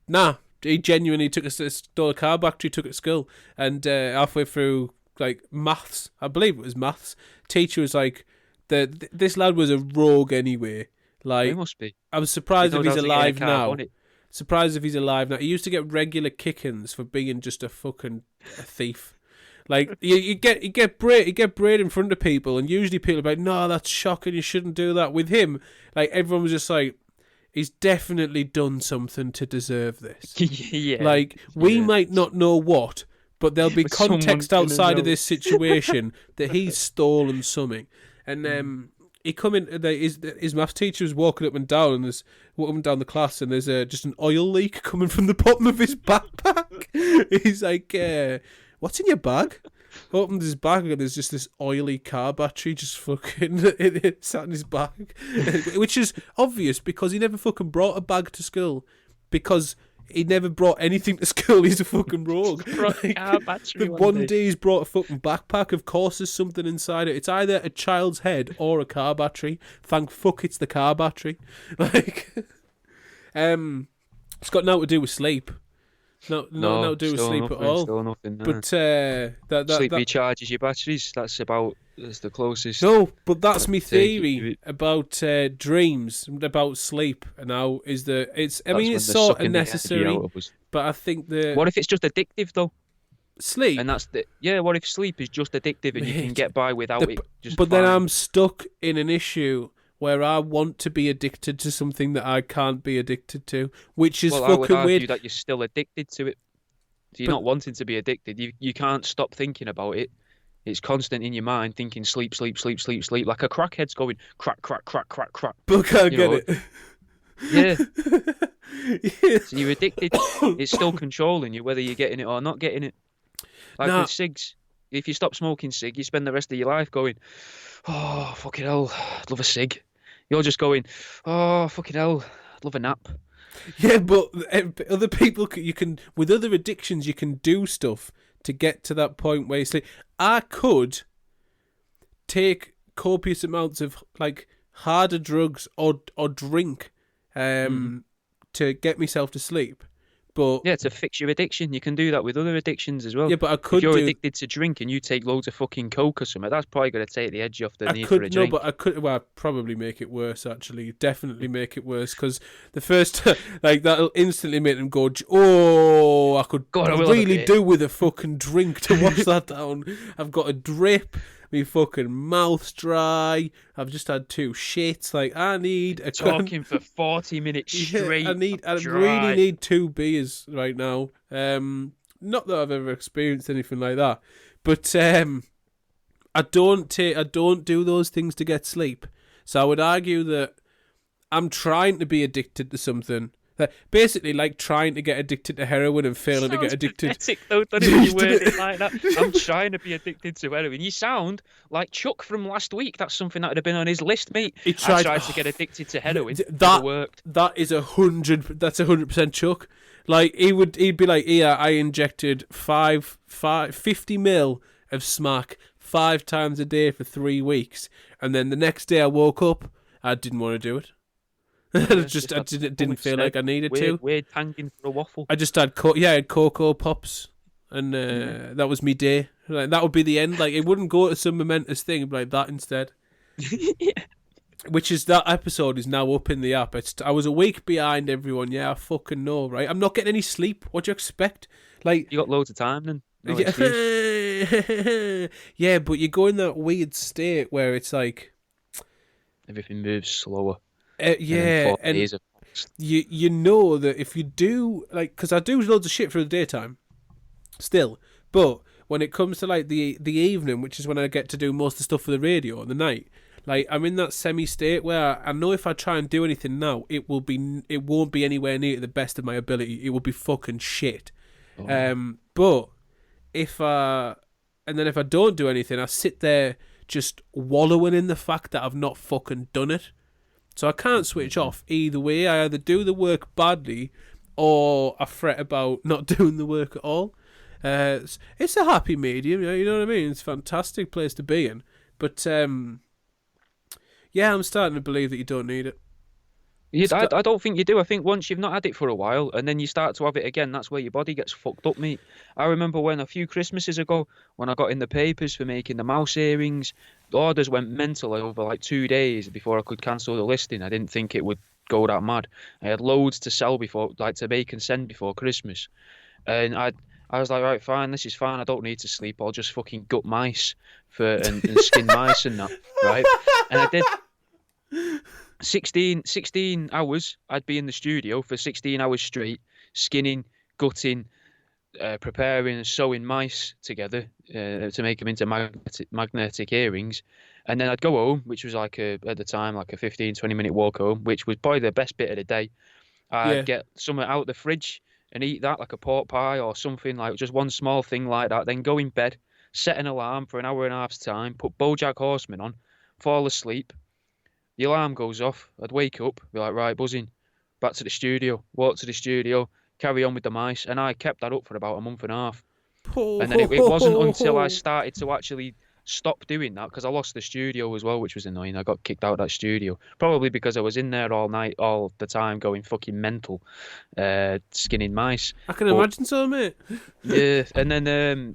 Nah, he genuinely stole a car battery, took it to school, and halfway through, like, maths, I believe it was maths, teacher was like, this lad was a rogue anyway. Like, he must be. I was surprised if he's alive now. Surprised if he's alive now. He used to get regular kickings for being just a thief. Like you get braid in front of people, and usually people are like, "No, that's shocking. You shouldn't do that." With him, like everyone was just like, "He's definitely done something to deserve this." Yeah. Like we might not know what, but there'll be But context someone's gonna outside of know. this situation that he's stolen something. And he come in. His maths teacher was walking up and down, and there's walking down the class, and there's just an oil leak coming from the bottom of his backpack. He's like, "What's in your bag?" Opened his bag, and there's just this oily car battery just fucking sat in his bag, which is obvious because he never fucking brought a bag to school because he never brought anything to school. He's a fucking rogue. Battery One day he's brought a fucking backpack. Of course, there's something inside it. It's either a child's head or a car battery. Thank fuck, it's the car battery. Like, it's got nothing to do with sleep. No, nothing to do with sleep at all. Still nothing. But that sleep recharges your batteries. That's the closest. No, but that's my theory about dreams, about sleep, and how is the it's. I mean, it's sort of necessary, but I think What if it's just addictive though? Sleep, and that's what if sleep is just addictive and you can get by without it? But then I'm stuck in an issue where I want to be addicted to something that I can't be addicted to, which is fucking weird. I would argue that you're still addicted to it. So you're not wanting to be addicted. You can't stop thinking about it. It's constant in your mind, thinking sleep, sleep, sleep, sleep, sleep, like a crackhead's going crack, crack, crack, crack, crack. But can't get it. Yeah. So you're addicted. It's still controlling you whether you're getting it or not getting it. Like with cigs. If you stop smoking cig, you spend the rest of your life going, "Oh, fucking hell, I'd love a cig." You're just going, "Oh, fucking hell, I'd love a nap." Yeah, but other people, with other addictions, you can do stuff to get to that point where you sleep. I could take copious amounts of like harder drugs or drink to get myself to sleep. But to fix your addiction, you can do that with other addictions as well. Yeah, but I could. If you're addicted to drink and you take loads of fucking coke or something, that's probably going to take the edge off the need for a drink. No, but I could. Well, I'd probably make it worse. Actually, definitely make it worse because the first that'll instantly make them go, "Oh, I could really do with a fucking drink to wash that down." I've got a drip. My fucking mouth's dry. I've just had 2 shits. Like I need talking for 40 minutes straight. I really need 2 beers right now. Not that I've ever experienced anything like that, but I don't do those things to get sleep. So I would argue that I'm trying to be addicted to something. Basically, like trying to get addicted to heroin and failing to get addicted. Pathetic, though, don't you word it like that? I'm trying to be addicted to heroin. You sound like Chuck from last week. That's something that would have been on his list, mate. I tried to get addicted to heroin. That worked. That is 100. That's 100% Chuck. Like he'd be like, "Yeah, I injected 50 mil of smack 5 times a day for 3 weeks, and then the next day I woke up, I didn't want to do it." I didn't feel like I needed to. Weird hanging for a waffle. I just had Cocoa Pops, and that was me day. Like that would be the end. Like it wouldn't go to some momentous thing. It'd be like that instead. Yeah. Which is that episode is now up in the app. I was a week behind everyone. Yeah, I fucking know, right? I'm not getting any sleep. What do you expect? Like you got loads of time then. No yeah, but you go in that weird state where it's like everything moves slower. And you know that if you do because I do loads of shit for the daytime, still, but when it comes to like the evening, which is when I get to do most of the stuff for the radio and the night, like I'm in that semi state where I know if I try and do anything now, it won't be anywhere near the best of my ability. It will be fucking shit. Oh. But if I don't do anything, I sit there just wallowing in the fact that I've not fucking done it. So I can't switch off either way. I either do the work badly or I fret about not doing the work at all. It's a happy medium, you know what I mean? It's a fantastic place to be in. But, I'm starting to believe that you don't need it. I don't think you do. I think once you've not had it for a while and then you start to have it again, that's where your body gets fucked up, mate. I remember when a few Christmases ago, when I got in the papers for making the mouse earrings, the orders went mental over like 2 days before I could cancel the listing. I didn't think it would go that mad. I had loads to sell before, like to make and send before Christmas, and I was like, right, fine, this is fine. I don't need to sleep. I'll just fucking gut mice and skin mice and that, right? And I did 16 hours. I'd be in the studio for 16 hours straight, skinning, gutting, preparing and sewing mice together to make them into magnetic earrings. And then I'd go home, which was like at the time, like a 15, 20-minute walk home, which was probably the best bit of the day. I'd get something out the fridge and eat that, like a pork pie or something, like just one small thing like that. Then go in bed, set an alarm for an hour and a half's time, put BoJack Horseman on, fall asleep. The alarm goes off. I'd wake up, be like, right, buzzing, back to the studio, walk to the studio, carry on with the mice. And I kept that up for about a month and a half. And then it wasn't until I started to actually stop doing that, because I lost the studio as well, which was annoying. I got kicked out of that studio, probably because I was in there all night, all the time, going fucking mental, skinning mice. I can imagine so, mate. Yeah, and then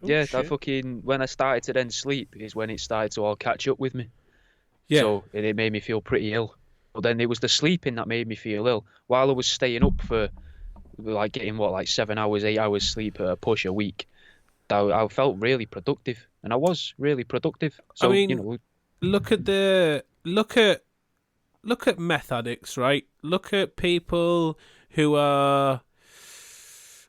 that fucking, when I started to then sleep is when it started to all catch up with me. Yeah. So it made me feel pretty ill. But then it was the sleeping that made me feel ill. While I was staying up for like getting 7 hours, 8 hours sleep at a push a week, I felt really productive, and I was really productive. So, I mean, look at meth addicts, right? Look at people who are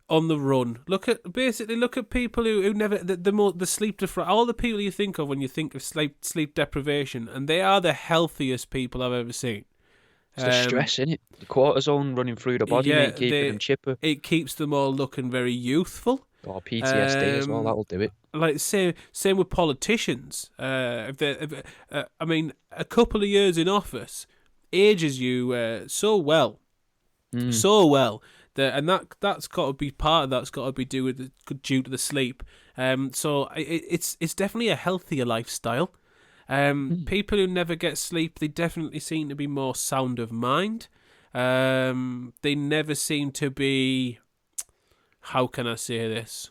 on the run. Look at people who never the sleep deprived. All the people you think of when you think of sleep deprivation, and they are the healthiest people I've ever seen. It's the stress, isn't it? The cortisone running through the body, keeping them chipper. It keeps them all looking very youthful. Or PTSD as well, that'll do it. Like same with politicians. I mean, a couple of years in office ages you so well, that's got to be part of that's got to be due to the sleep. So it's definitely a healthier lifestyle. People who never get sleep, they definitely seem to be more sound of mind. They never seem to be, how can I say this,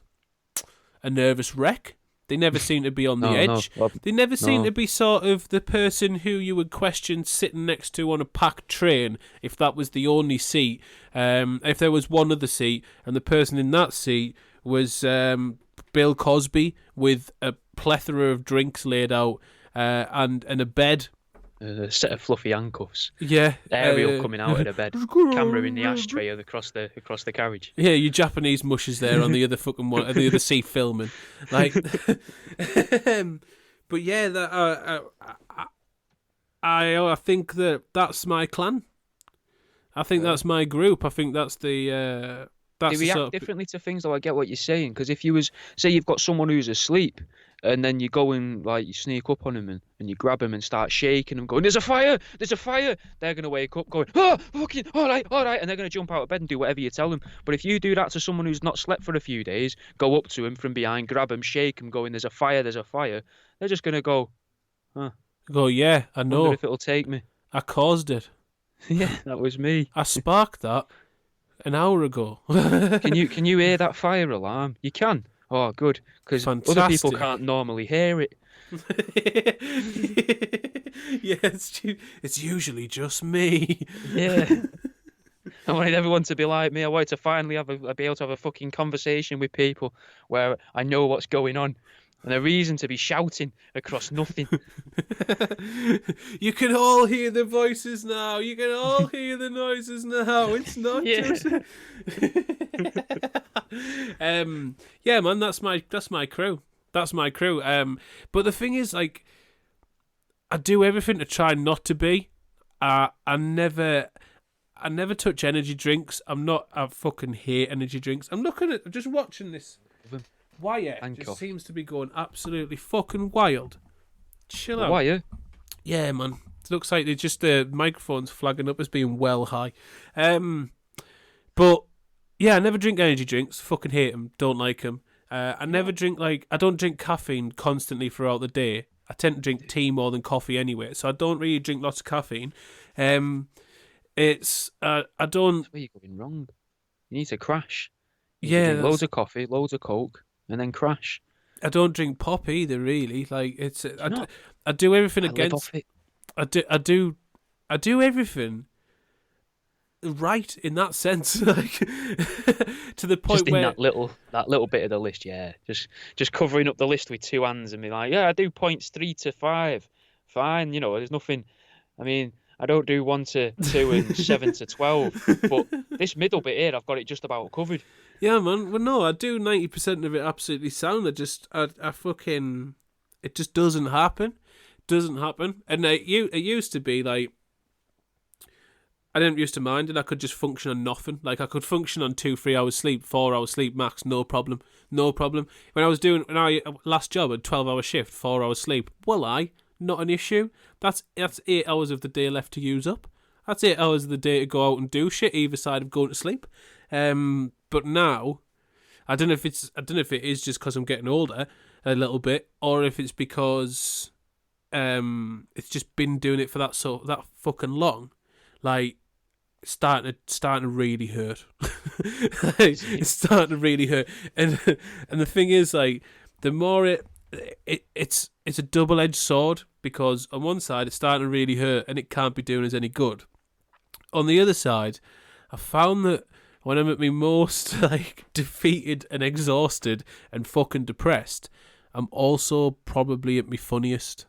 a nervous wreck. They never seem to be on the edge. They never seem to be sort of the person who you would question sitting next to on a packed train if that was the only seat. If there was one other seat and the person in that seat was Bill Cosby with a plethora of drinks laid out and a bed. A set of fluffy handcuffs. Yeah. Ariel coming out of the bed. Camera in the ashtray across the carriage. Yeah, you Japanese mushes there on the other fucking one, the other seat filming. Like, but yeah, I think that's my clan. I think that's my group. I think that's the. They react differently to things, though. I get what you're saying, because if say you've got someone who's asleep, and then you go and you sneak up on him and you grab him and start shaking him, going, "There's a fire! There's a fire!" They're gonna wake up, going, "Oh, fucking all right," and they're gonna jump out of bed and do whatever you tell them. But if you do that to someone who's not slept for a few days, go up to him from behind, grab him, shake him, going, "There's a fire! There's a fire!" They're just gonna go, "Huh." Go, yeah, I know. Wonder if it'll take me. I caused it. Yeah, that was me. I sparked that an hour ago. Can you hear that fire alarm? You can. Oh, good, because other people can't normally hear it. Yeah, it's usually just me. Yeah. I wanted everyone to be like me. I wanted to finally be able to have a fucking conversation with people where I know what's going on. And a reason to be shouting across nothing. You can all hear the voices now. You can all hear the noises now. It's not just. Yeah, man. That's my crew. That's my crew. But the thing is, like, I do everything to try not to be. I never touch energy drinks. I fucking hate energy drinks. I'm just watching this. Wire just seems to be going absolutely fucking wild. Chill out. Wire? Yeah, man. It looks like the microphone's flagging up as being well high. But yeah, I never drink energy drinks. Fucking hate them. Don't like them. I never drink I don't drink caffeine constantly throughout the day. I tend to drink tea more than coffee anyway, so I don't really drink lots of caffeine. I don't. That's where you're going wrong. You need to crash. Drink loads of coffee, loads of Coke. And then crash. I don't drink pop either, really. Like I do everything against. I do everything right in that sense, like to the point Just in where that little bit of the list, yeah. Just covering up the list with two hands and be like, yeah, I do points 3 to 5. Fine, there's nothing. I mean, I don't do 1 to 2 and 7 to 12, but this middle bit here, I've got it just about covered. yeah, man. Well, no, I do 90% of it absolutely sound. I fucking, it just doesn't happen. Doesn't happen. And it used to be like, I didn't used to mind it. I could just function on nothing. Like I could function on 2-3 hours sleep, 4 hours sleep max, no problem, no problem. When I last job, a 12-hour shift, 4 hours sleep. Well, not an issue. That's 8 hours of the day left to use up. That's 8 hours of the day to go out and do shit either side of going to sleep. But now, I don't know if it is just because I'm getting older a little bit, or if it's because it's just been doing it for that fucking long. Like, it's starting to really hurt. It's starting to really hurt, and the thing is, like, the more it's a double-edged sword, because on one side it's starting to really hurt and it can't be doing us any good. On the other side, I found that when I'm at my most like defeated and exhausted and fucking depressed, I'm also probably at my funniest.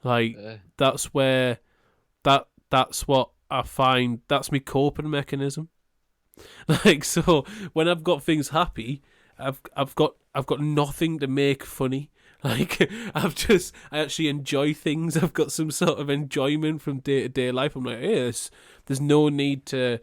Like that's where that's what I find, that's my coping mechanism. Like, so when I've got things happy, I've got nothing to make funny. Like I actually enjoy things. I've got some sort of enjoyment from day to day life. I'm like, yes, there's no need to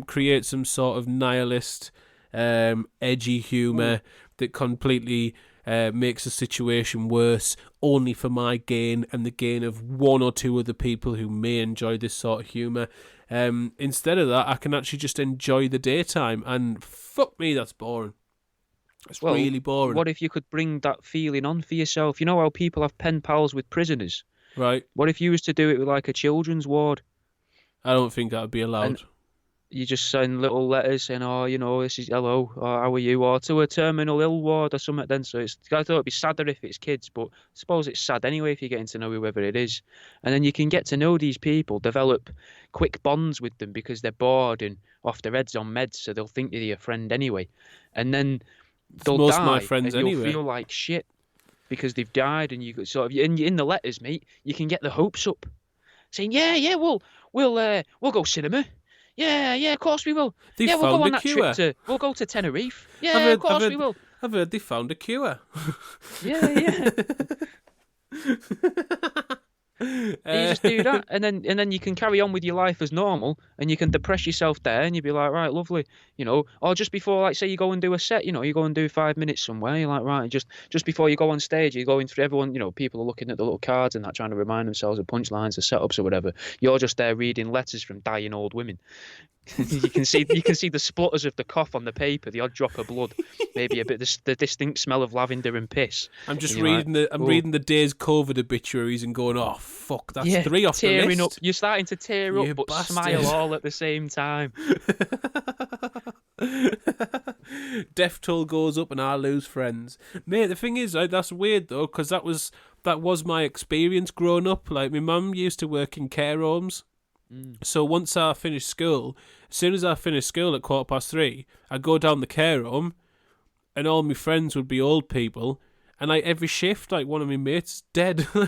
create some sort of nihilist, edgy humour that completely makes the situation worse, only for my gain and the gain of one or two other people who may enjoy this sort of humour. Instead of that, I can actually just enjoy the daytime, and fuck me, that's boring. It's really boring. What if you could bring that feeling on for yourself? You know how people have pen pals with prisoners? Right. What if you was to do it with like a children's ward? I don't think that would be allowed. And you just send little letters saying, oh, this is hello, or how are you, or to a terminal ill ward or something then. So I thought it'd be sadder if it's kids, but I suppose it's sad anyway if you're getting to know whoever it is. And then you can get to know these people, develop quick bonds with them because they're bored and off their heads on meds, so they'll think you're your friend anyway. And then they'll most die, of my friends and you'll anyway. feel like shit because they've died, and you sort of in the letters, mate, you can get the hopes up, saying, yeah, we'll go cinema. Yeah, of course we will. They we'll go on that cure. trip we'll go to Tenerife. Yeah, of course we will. I've heard they found a cure. Yeah. You just do that, and then you can carry on with your life as normal, and you can depress yourself there, and you'd be like, right, lovely, or just before, like, say you go and do a set, you go and do 5 minutes somewhere, you're like, right, just before you go on stage, you're going through everyone, people are looking at the little cards and that, trying to remind themselves of punchlines or setups or whatever. You're just there reading letters from dying old women. You can see the splutters of the cough on the paper, the odd drop of blood, maybe a bit the distinct smell of lavender and piss. I'm just reading reading the day's COVID obituaries and going, oh fuck, that's 3 off the tearing list. up. You're starting to tear up, but bastard. smile all at the same time. Death toll goes up and I lose friends, mate. The thing is, that's weird though, because that was my experience growing up. Like, my mum used to work in care homes. So once I finished school, as soon as I finished school at 3:15, I'd go down the care home, and all my friends would be old people, and like every shift, like one of my mates dead. I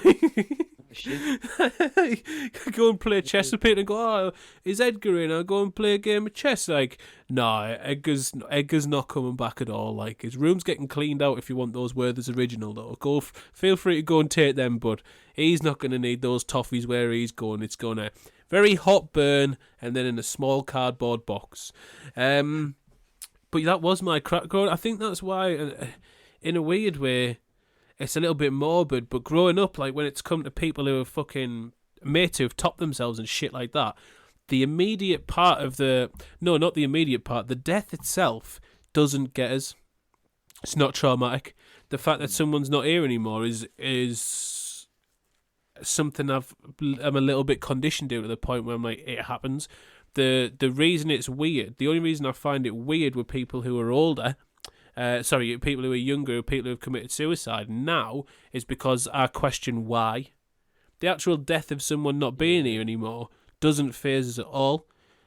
go and play chess with Peter and go, oh, is Edgar in? I'll go and play a game of chess. Like, nah, Edgar's not coming back at all. Like, his room's getting cleaned out if you want those Werther's original though. Feel free to go and take them, but he's not going to need those toffees where he's going. It's going to very hot burn, and then in a small cardboard box. But that was my crack growing. I think that's why, in a weird way, it's a little bit morbid, but growing up, like, when it's come to people who are fucking mates who've topped themselves and shit like that, the immediate part of not the immediate part, the death itself doesn't get us. It's not traumatic. The fact that someone's not here anymore is something I'm a little bit conditioned to the point where I'm like, it happens. The reason it's weird, the only reason I find it weird with people who are older, people who are younger, people who have committed suicide now, is because I question why. The actual death of someone not being here anymore doesn't faze us at all.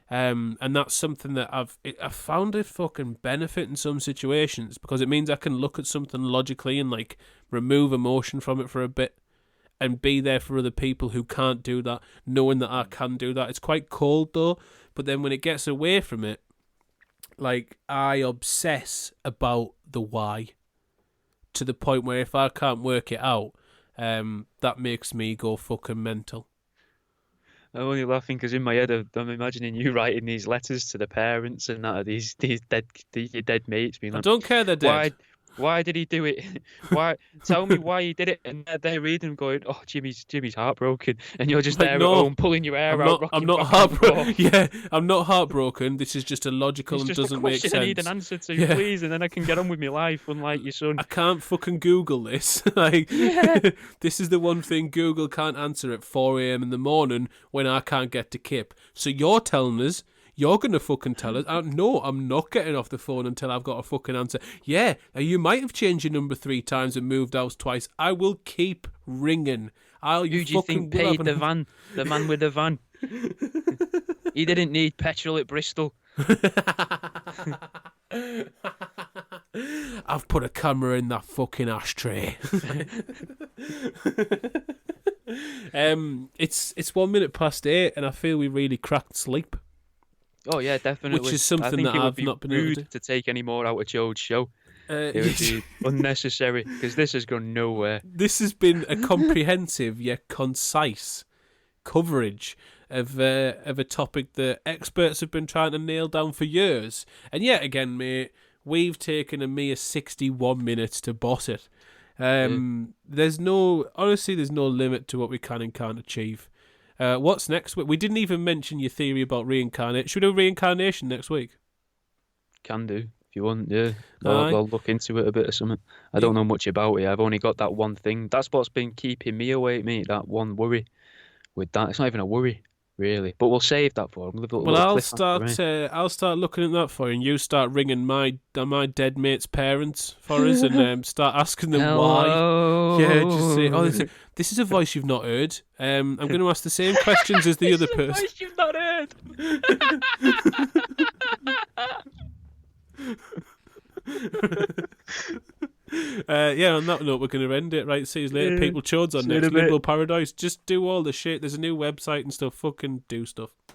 And that's something that I've found a fucking benefit in some situations, because it means I can look at something logically and like remove emotion from it for a bit and be there for other people who can't do that, knowing that I can do that. It's quite cold though, but then when it gets away from it, like, I obsess about the why to the point where if I can't work it out, that makes me go fucking mental. I'm only laughing because in my head I'm imagining you writing these letters to the parents and that of these your dead mates being I like, don't care they're dead. why did he do it? Why? Tell me why he did it. And they're reading going, oh, Jimmy's heartbroken, and you're just Like, there at no, home pulling your hair out, I'm rocking not back and heartbroken. forth. Yeah, I'm not heartbroken. This is just a logical It's and just doesn't a make question sense. I need an answer to, Yeah. please, and then I can get on with my life, unlike your son. I can't fucking Google this. Like, Yeah. this is the one thing Google can't answer at 4 a.m. in the morning when I can't get to Kip. So you're telling us, you're going to fucking tell us, no, I'm not getting off the phone until I've got a fucking answer. Yeah, you might have changed your number 3 times and moved house twice. I will keep ringing. Who do you think paid the van? The man with the van. He didn't need petrol at Bristol. I've put a camera in that fucking ashtray. It's 1 minute past 8 and I feel we really cracked sleep. Oh yeah, definitely. Which is I something think that it would I've be not been able rude to. to take any more out of Joe's show. It would be unnecessary because this has gone nowhere. This has been a comprehensive yet concise coverage of a topic that experts have been trying to nail down for years. And yet again, mate, we've taken a mere 61 minutes to boss it. There's no limit to what we can and can't achieve. What's next week? We didn't even mention your theory about reincarnation. Should we do reincarnation next week? Can do if you want. Yeah, I'll look into it a bit or something. I don't know much about it. I've only got that one thing. That's what's been keeping me awake, mate. That one worry with that. It's not even a worry, really. But we'll save that for him. Well, I'll start looking at that for you, and you start ringing my dead mate's parents for us, and start asking them Hello. why. Yeah, just say, this is a voice you've not heard. I'm going to ask the same questions as the other person. Voice you've not heard. On that note, we're going to end it. Right, see you later. Yeah. People chodes on See you in next. a bit. Limbo Paradise. Just do all the shit. There's a new website and stuff. Fucking do stuff.